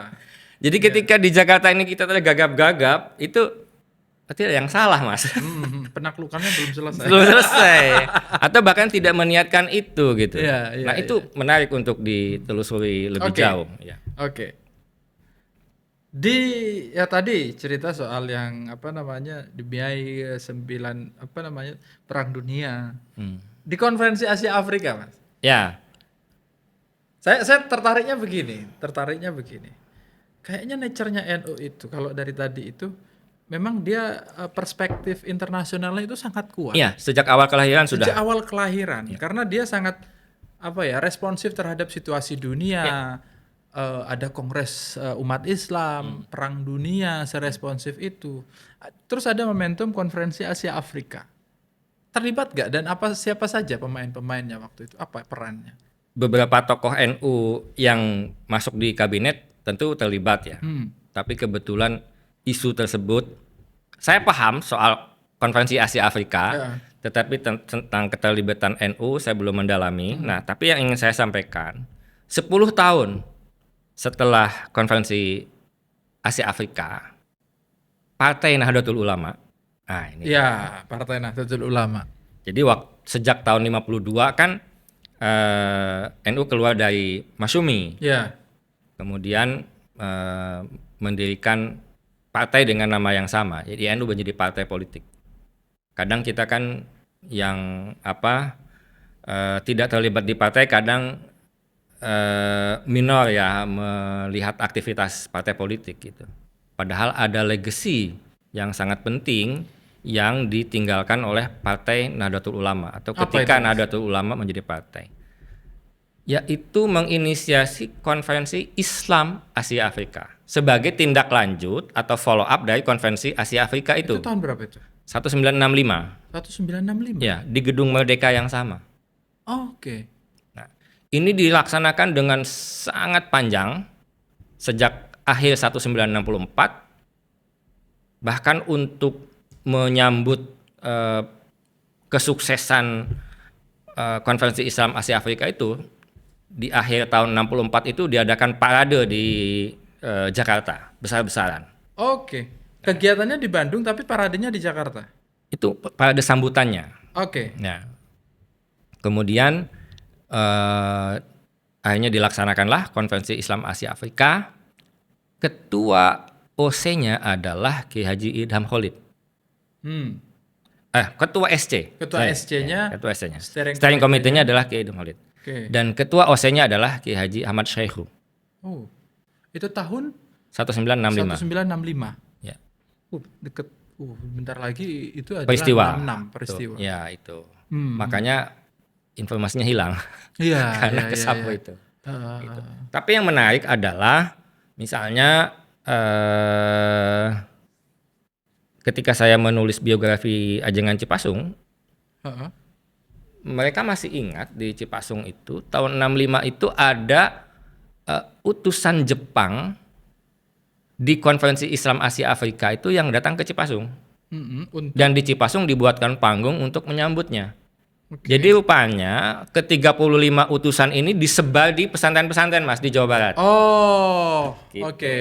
Jadi ketika di Jakarta ini kita tergagap-gagap, itu berarti ada yang salah, Mas. Penaklukannya belum selesai. Belum selesai. Atau bahkan tidak meniatkan itu gitu. Iya, Nah, itu menarik untuk ditelusuri lebih Oke. jauh ya. Oke. Ya tadi cerita soal yang dibiayai 9 Perang Dunia. Di konferensi Asia Afrika, Mas. Ya. Saya tertariknya begini. Kayaknya nature-nya NU itu kalau dari tadi itu memang dia perspektif internasionalnya itu sangat kuat. Iya, sejak awal kelahiran Sejak sudah. awal kelahiran, karena dia sangat responsif terhadap situasi dunia. Ada Kongres Umat Islam, Perang Dunia, seresponsif itu. Terus ada momentum konferensi Asia Afrika. Terlibat gak? Dan siapa saja pemain-pemainnya waktu itu? Apa perannya? Beberapa tokoh NU yang masuk di kabinet tentu terlibat ya. Tapi kebetulan isu tersebut, saya paham soal konferensi Asia Afrika, tetapi tentang keterlibatan NU saya belum mendalami. Nah, tapi yang ingin saya sampaikan, 10 tahun setelah konferensi Asia Afrika, Partai Nahdlatul Ulama, Partai Nahdlatul Ulama. jadi sejak tahun 52 kan NU keluar dari Masyumi. Ya. Kemudian mendirikan partai dengan nama yang sama. Jadi NU menjadi partai politik. Kadang kita kan yang tidak terlibat di partai kadang minor ya melihat aktivitas partai politik gitu. Padahal ada legacy yang sangat penting yang ditinggalkan oleh Partai Nahdlatul Ulama atau ketika Nahdlatul Ulama menjadi partai, yaitu menginisiasi konferensi Islam Asia Afrika sebagai tindak lanjut atau follow up dari konferensi Asia Afrika itu. Itu tahun berapa itu? 1965. 1965. Ya, di Gedung Merdeka yang sama. Oke. Nah, ini dilaksanakan dengan sangat panjang sejak akhir 1964. Bahkan untuk menyambut kesuksesan konferensi Islam Asia Afrika itu di akhir tahun 64 itu diadakan parade di Jakarta besar-besaran. Oke. Kegiatannya di Bandung tapi paradenya di Jakarta. Itu parade sambutannya. Oke. Nah, kemudian akhirnya dilaksanakanlah konferensi Islam Asia Afrika. Ketua OC-nya adalah Ki Haji Idham Khalid. Ketua SC. Ketua SC-nya. Ketua SC-nya. Steering Committee-nya adalah Ki Idham Khalid. Oke. Dan ketua OC-nya adalah Ki Haji Ahmad Syaikhu. Oh. Itu tahun 1965. 1965. Ya. Deket. Bentar lagi itu adalah Peristiwa. 66 peristiwa. Tuh, ya itu. Makanya informasinya hilang. Iya. Karena kesapu itu. Gitu. Tapi yang menarik adalah misalnya ketika saya menulis biografi Ajengan Cipasung, mereka masih ingat di Cipasung itu tahun 65 itu ada utusan Jepang di konferensi Islam Asia Afrika itu yang datang ke Cipasung. Dan di Cipasung dibuatkan panggung untuk menyambutnya. Jadi rupanya ke-35 utusan ini disebar di pesantren-pesantren Mas di Jawa Barat. Oh, Gitu. oke.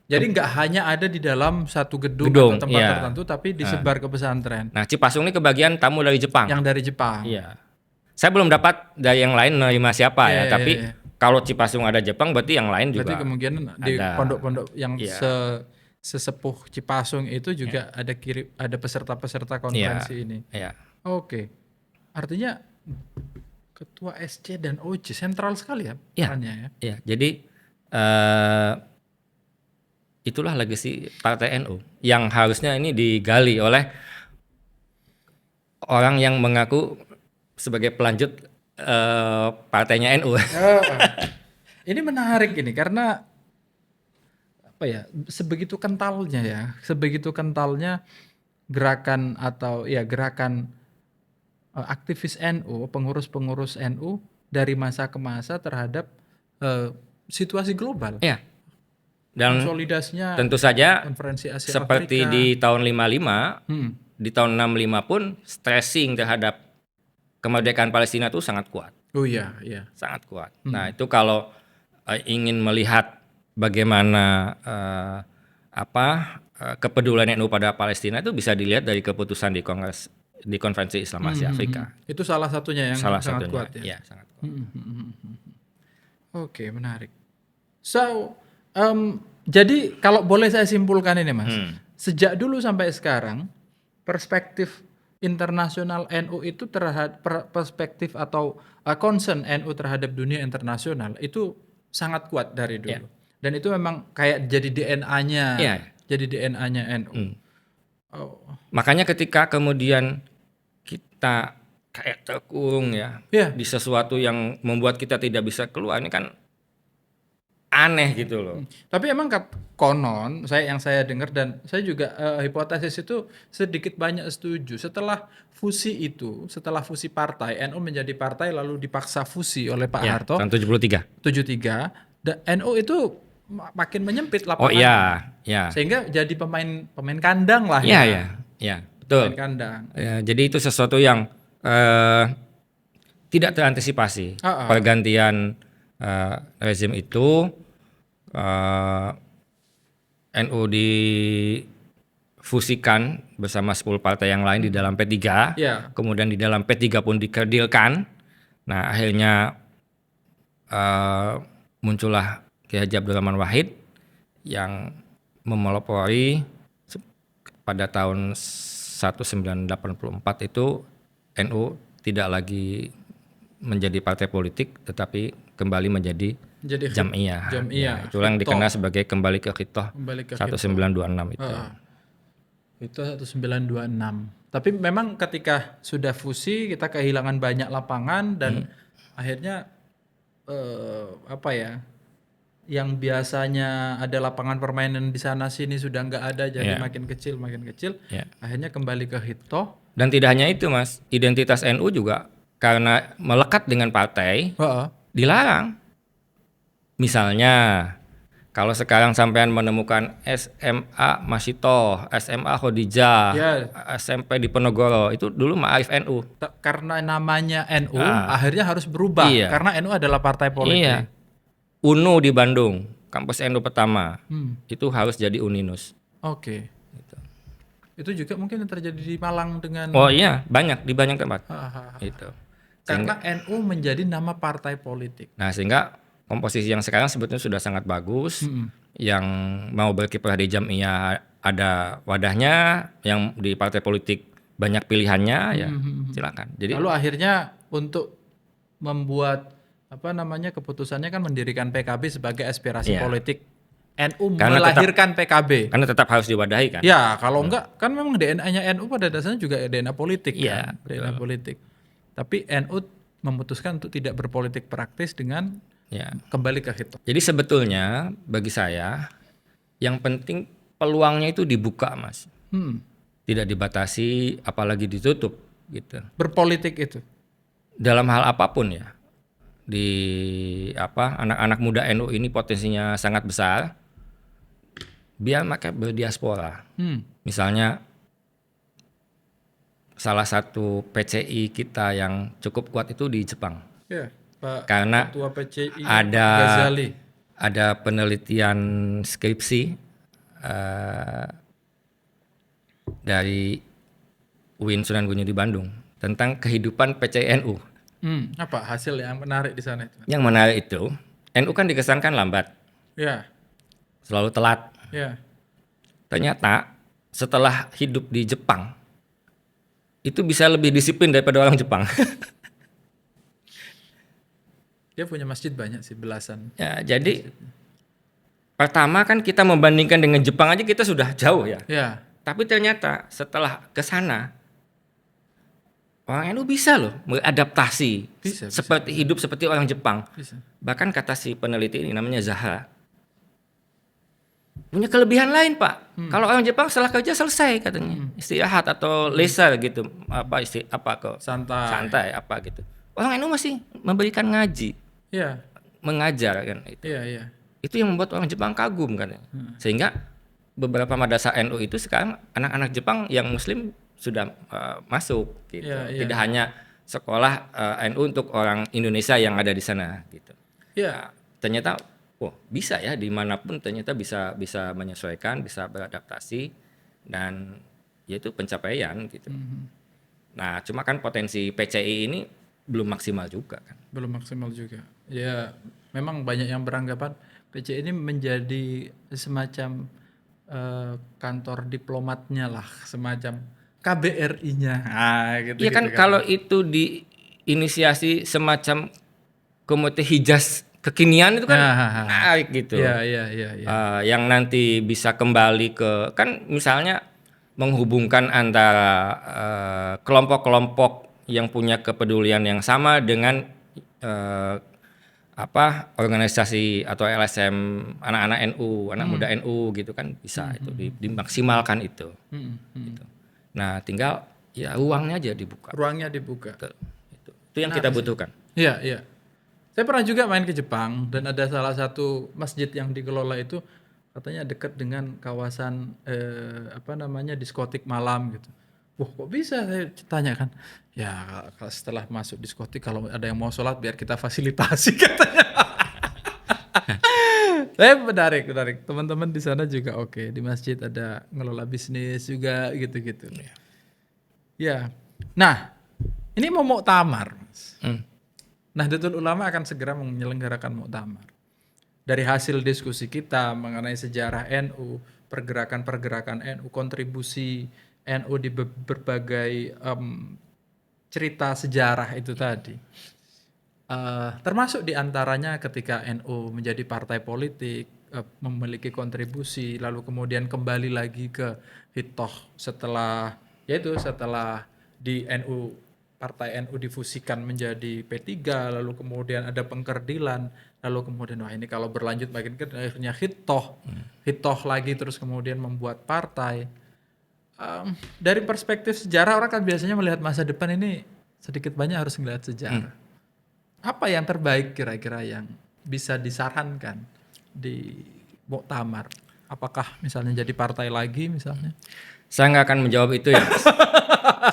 Jadi nggak hanya ada di dalam satu gedung atau tempat tertentu, tapi disebar ke pesantren. Nah, Cipasung ini kebagian tamu dari Jepang. Yang dari Jepang. Iya. Saya belum dapat dari yang lain menerima siapa Iya, ya, iya, tapi iya. kalau Cipasung ada Jepang berarti yang lain Berarti juga kemungkinan di ada. pondok-pondok yang Iya. sesepuh Cipasung itu juga ada peserta-peserta Iya. konferensi ini. Iya. Oke. Artinya ketua SC dan OJ sentral sekali ya Iya. perannya ya. Iya, jadi itulah legacy Partai NU yang harusnya ini digali oleh orang yang mengaku sebagai pelanjut partainya NU. Ini menarik ini karena apa ya, sebegitu kentalnya gerakan atau ya gerakan aktivis NU, pengurus-pengurus NU dari masa ke masa terhadap situasi global. Ya. Dan Konsolidasinya tentu saja konferensi Asia seperti Afrika. di tahun 55, di tahun 65 pun stressing terhadap kemerdekaan Palestina itu sangat kuat. Oh iya, iya. Sangat kuat. Nah, itu kalau ingin melihat bagaimana kepedulian NU pada Palestina itu bisa dilihat dari keputusan di konferensi Islam Asia Afrika. Itu salah satunya yang Salah sangat satunya, kuat ya. ya, sangat kuat. Oke, menarik. So, jadi kalau boleh saya simpulkan ini Mas, sejak dulu sampai sekarang perspektif internasional NU itu terhadap perspektif atau concern NU terhadap dunia internasional itu sangat kuat dari dulu. Dan itu memang kayak jadi DNA-nya, jadi DNA-nya NU. Makanya ketika kemudian kita kayak terkurung ya di sesuatu yang membuat kita tidak bisa keluar, ini kan aneh gitu loh. Tapi emang konon yang saya dengar dan saya juga hipotesis itu sedikit banyak setuju. Setelah fusi partai NU menjadi partai lalu dipaksa fusi oleh Pak Harto tahun 73. NU itu makin menyempit lapangan. Oh iya, ya. Sehingga jadi pemain kandang lah ya, betul. Pemain kandang. Ya, jadi itu sesuatu yang tidak terantisipasi. Pergantian rezim itu NU difusikan bersama 10 partai yang lain di dalam P3, kemudian di dalam P3 pun dikerdilkan. Nah, akhirnya muncullah Kiai Haji Abdurrahman Wahid yang memelopori pada tahun 1984 itu NU tidak lagi menjadi partai politik tetapi kembali menjadi Jam'iyah. Ya, itulah yang dikenal sebagai kembali ke Khitoh 1926 itu. Itu 1926. Tapi memang ketika sudah fusi kita kehilangan banyak lapangan dan akhirnya yang biasanya ada lapangan permainan di sana sini sudah nggak ada, jadi makin kecil. Akhirnya kembali ke Khitoh. Dan tidak hanya itu Mas, identitas NU juga karena melekat dengan partai dilarang. Misalnya kalau sekarang sampean menemukan SMA Masito, SMA Khodijah, SMP di Penogoro, itu dulu Ma'arif NU. Karena namanya NU akhirnya harus berubah karena NU adalah partai politik. UNU di Bandung, kampus NU pertama, itu harus jadi Uninus. Oke. Itu juga mungkin yang terjadi di Malang dengan. Oh iya, di banyak tempat. Itu. Karena NU menjadi nama partai politik. Nah, sehingga komposisi yang sekarang sebetulnya sudah sangat bagus. Yang mau berkiprah di Jam'iyah ada wadahnya, yang di partai politik banyak pilihannya, ya silakan. Jadi lalu akhirnya untuk membuat keputusannya kan mendirikan PKB sebagai aspirasi politik. NU melahirkan PKB. Karena tetap harus diwadahi kan. Ya, kalau enggak kan memang DNA-nya NU pada dasarnya juga DNA politik kan. DNA politik. Tapi NU memutuskan untuk tidak berpolitik praktis dengan kembali ke Khitoh. Jadi sebetulnya bagi saya yang penting peluangnya itu dibuka Mas. Tidak dibatasi apalagi ditutup gitu. Berpolitik itu. Dalam hal apapun ya. Anak-anak muda NU ini potensinya sangat besar. Biar mereka berdiaspora. Misalnya salah satu PCI kita yang cukup kuat itu di Jepang. Pak karena Ketua PCI ada penelitian skripsi dari UIN Sunan Gunung di Bandung tentang kehidupan PCI NU Apa hasil yang menarik di sana itu? Yang menarik itu, NU kan dikesankan lambat, Ya, selalu telat. ya. Ternyata setelah hidup di Jepang, itu bisa lebih disiplin daripada orang Jepang. Dia punya masjid banyak sih, belasan. Ya, jadi pertama kan kita membandingkan dengan Jepang aja kita sudah jauh ya. Ya, Tapi ternyata setelah ke sana, orang NU bisa loh beradaptasi Bisa. seperti hidup seperti orang Jepang. Bisa. Bahkan kata si peneliti ini namanya Zaha, punya kelebihan lain Pak. Kalau orang Jepang setelah kerja selesai katanya, istirahat atau leisure gitu, santai apa gitu. Orang NU masih memberikan ngaji, Ya, mengajar kan itu. iya. Itu yang membuat orang Jepang kagum katanya. Sehingga beberapa madrasah NU itu sekarang anak-anak Jepang yang Muslim sudah masuk gitu. Iya. Tidak hanya sekolah NU untuk orang Indonesia yang ada di sana gitu. Ya, Ternyata bisa ya dimanapun ternyata bisa menyesuaikan, bisa beradaptasi dan yaitu pencapaian gitu. Nah cuma kan potensi PCI ini belum maksimal juga kan. belum maksimal juga. Ya, memang banyak yang beranggapan PC ini menjadi semacam kantor diplomatnya lah, semacam KBRI-nya. Gitu. Iya kan kalau itu diinisiasi semacam komite hijaz kekinian itu kan menarik gitu. Iya. Yang nanti bisa kembali ke kan misalnya menghubungkan antara kelompok-kelompok yang punya kepedulian yang sama dengan organisasi atau LSM anak-anak NU, anak muda NU gitu kan bisa itu dimaksimalkan itu. Gitu. Nah, tinggal ya ruangnya aja dibuka. Ruangnya dibuka. Itu yang kita butuhkan. Iya. Saya pernah juga main ke Jepang dan ada salah satu masjid yang dikelola itu katanya dekat dengan kawasan diskotik malam gitu. Wah, kok bisa? Saya tanya kan. Ya, setelah masuk diskotik kalau ada yang mau sholat biar kita fasilitasi katanya. Menarik. Teman-teman di sana juga oke. Di masjid ada ngelola bisnis juga gitu-gitu. Ya. Nah, ini mau muktamar, Mas. Nahdlatul Ulama akan segera menyelenggarakan muktamar. Dari hasil diskusi kita mengenai sejarah NU, pergerakan-pergerakan NU, kontribusi NU di berbagai cerita sejarah itu tadi. Termasuk diantaranya ketika NU menjadi partai politik, memiliki kontribusi, lalu kemudian kembali lagi ke hitoh setelah di NU, partai NU difusikan menjadi P3, lalu kemudian ada pengkerdilan, lalu kemudian wah ini kalau berlanjut makin akhirnya hitoh lagi terus kemudian membuat partai. Dari perspektif sejarah orang kan biasanya melihat masa depan ini sedikit banyak harus melihat sejarah. Apa yang terbaik kira-kira yang bisa disarankan di muktamar? Apakah misalnya jadi partai lagi misalnya? Saya nggak akan menjawab itu ya.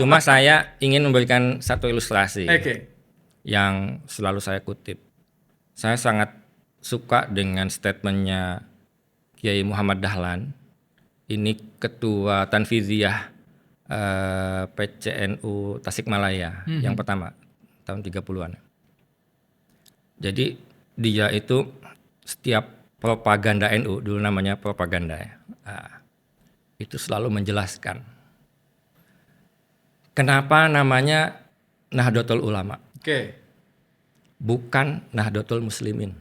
Cuma saya ingin memberikan satu ilustrasi yang selalu saya kutip. Saya sangat suka dengan statementnya Kiai Muhammad Dahlan. Ini ketua Tanfidiyah PCNU Tasikmalaya yang pertama tahun 30-an. Jadi dia itu setiap propaganda NU, dulu namanya propaganda ya, itu selalu menjelaskan kenapa namanya Nahdlatul Ulama. Bukan Nahdlatul Muslimin.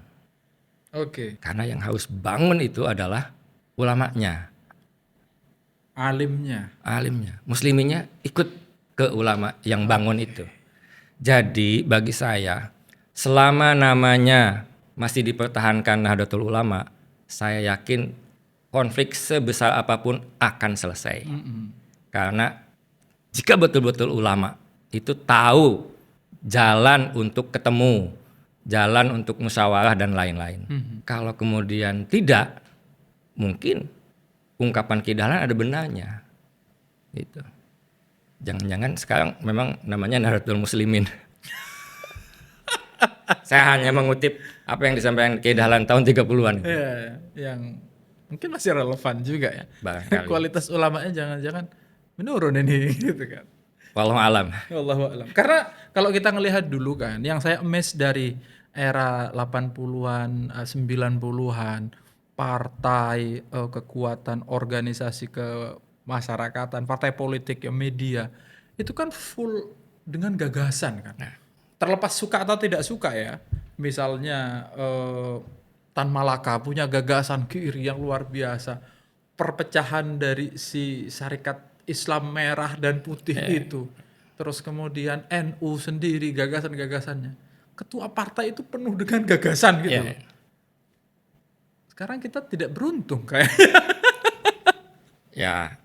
Karena yang harus bangun itu adalah ulamanya. Alimnya. Musliminnya ikut ke ulama yang bangun itu. Jadi bagi saya, selama namanya masih dipertahankan Nahdlatul Ulama, saya yakin konflik sebesar apapun akan selesai. Karena jika betul-betul ulama itu tahu jalan untuk ketemu, jalan untuk musyawarah dan lain-lain. Kalau kemudian tidak, mungkin ungkapan Ki Dahlan ada benarnya. Gitu. Jangan-jangan sekarang memang namanya Nahdlatul Muslimin. Saya hanya mengutip apa yang disampaikan Ki Dahlan tahun 30-an. Yang mungkin masih relevan juga ya. Barangkali. Kualitas ulamanya jangan-jangan menurun ini gitu kan. Wallahu alam. Wallahu a'lam. Karena kalau kita ngelihat dulu kan, yang saya amazed dari era 80-an, 90-an, partai, kekuatan organisasi kemasyarakatan, partai politik, ya media, itu kan full dengan gagasan kan. Terlepas suka atau tidak suka ya. Misalnya Tan Malaka punya gagasan kiri yang luar biasa. Perpecahan dari si Syarikat Islam merah dan putih itu. Terus kemudian NU sendiri gagasan-gagasannya. Ketua partai itu penuh dengan gagasan gitu. Iya. Sekarang kita tidak beruntung kayak. Ya,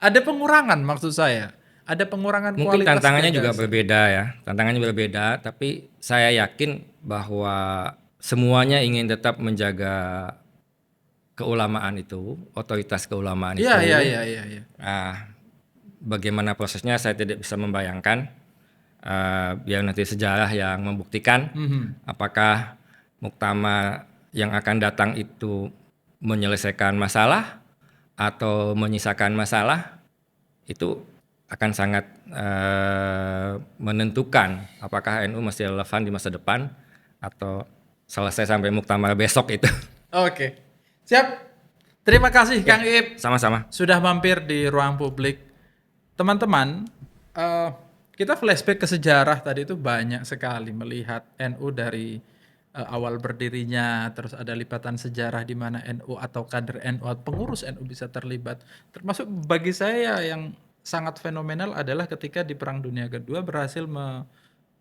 Ada pengurangan maksud saya. Ada pengurangan mungkin kualitas tantangannya juga gagasan. berbeda ya. Tantangannya berbeda, tapi saya yakin bahwa semuanya ingin tetap menjaga keulamaan itu, otoritas keulamaan itu. Iya. Bagaimana prosesnya saya tidak bisa membayangkan. Biar nanti sejarah yang membuktikan apakah muktamar yang akan datang itu menyelesaikan masalah atau menyisakan masalah, itu akan sangat menentukan apakah NU masih relevan di masa depan atau selesai sampai muktamar besok itu. Oke. Siap. Terima kasih Kang Iip Sama-sama. sudah mampir di ruang publik. Teman-teman, kita flashback ke sejarah tadi itu banyak sekali melihat NU dari awal berdirinya, terus ada lipatan sejarah di mana NU atau kader NU atau pengurus NU bisa terlibat. Termasuk bagi saya yang sangat fenomenal adalah ketika di Perang Dunia Kedua berhasil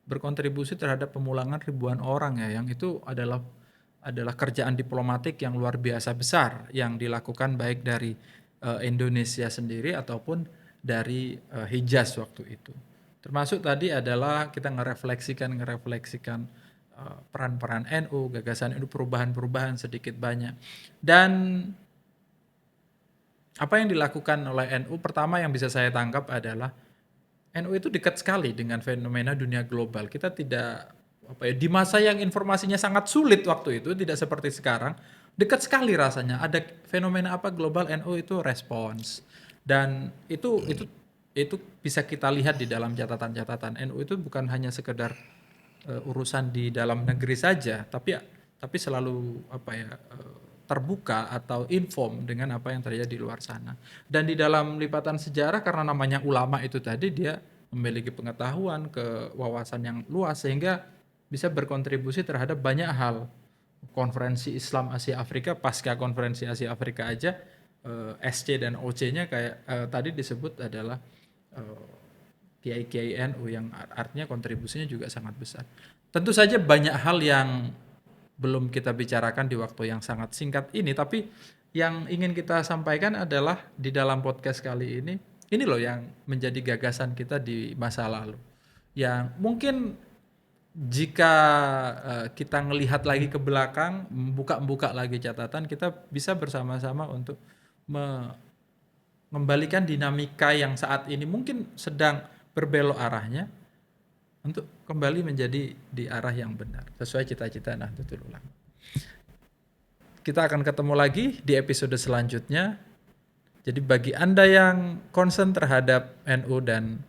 berkontribusi terhadap pemulangan ribuan orang ya, yang itu adalah kerjaan diplomatik yang luar biasa besar yang dilakukan baik dari Indonesia sendiri ataupun dari Hijaz waktu itu. Termasuk tadi adalah kita ngerefleksikan peran-peran NU, gagasan NU, perubahan-perubahan sedikit banyak. Dan apa yang dilakukan oleh NU, pertama yang bisa saya tangkap adalah NU itu dekat sekali dengan fenomena dunia global. Kita tidak di masa yang informasinya sangat sulit waktu itu, tidak seperti sekarang, dekat sekali rasanya. Ada fenomena apa global, NU itu respons. Dan itu bisa kita lihat di dalam catatan-catatan. NU itu bukan hanya sekedar urusan di dalam negeri saja, tapi selalu terbuka atau inform dengan apa yang terjadi di luar sana. Dan di dalam lipatan sejarah, karena namanya ulama itu tadi, dia memiliki pengetahuan, kewawasan yang luas, sehingga bisa berkontribusi terhadap banyak hal. Konferensi Islam Asia Afrika, pasca konferensi Asia Afrika aja, SC dan OC-nya kayak tadi disebut adalah kiai-kiai NU, yang artinya kontribusinya juga sangat besar. Tentu saja banyak hal yang belum kita bicarakan di waktu yang sangat singkat ini, tapi yang ingin kita sampaikan adalah di dalam podcast kali ini loh yang menjadi gagasan kita di masa lalu. Yang mungkin jika kita ngelihat lagi ke belakang, membuka lagi catatan, kita bisa bersama-sama untuk mengembalikan dinamika yang saat ini mungkin sedang berbelok arahnya untuk kembali menjadi di arah yang benar sesuai cita-cita Nahdlatul Ulama. Kita akan ketemu lagi di episode selanjutnya. Jadi bagi Anda yang concern terhadap NU dan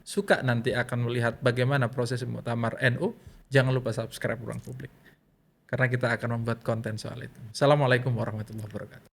suka nanti akan melihat bagaimana proses muktamar NU, jangan lupa subscribe Ruang Publik. Karena kita akan membuat konten soal itu. Assalamualaikum warahmatullahi wabarakatuh.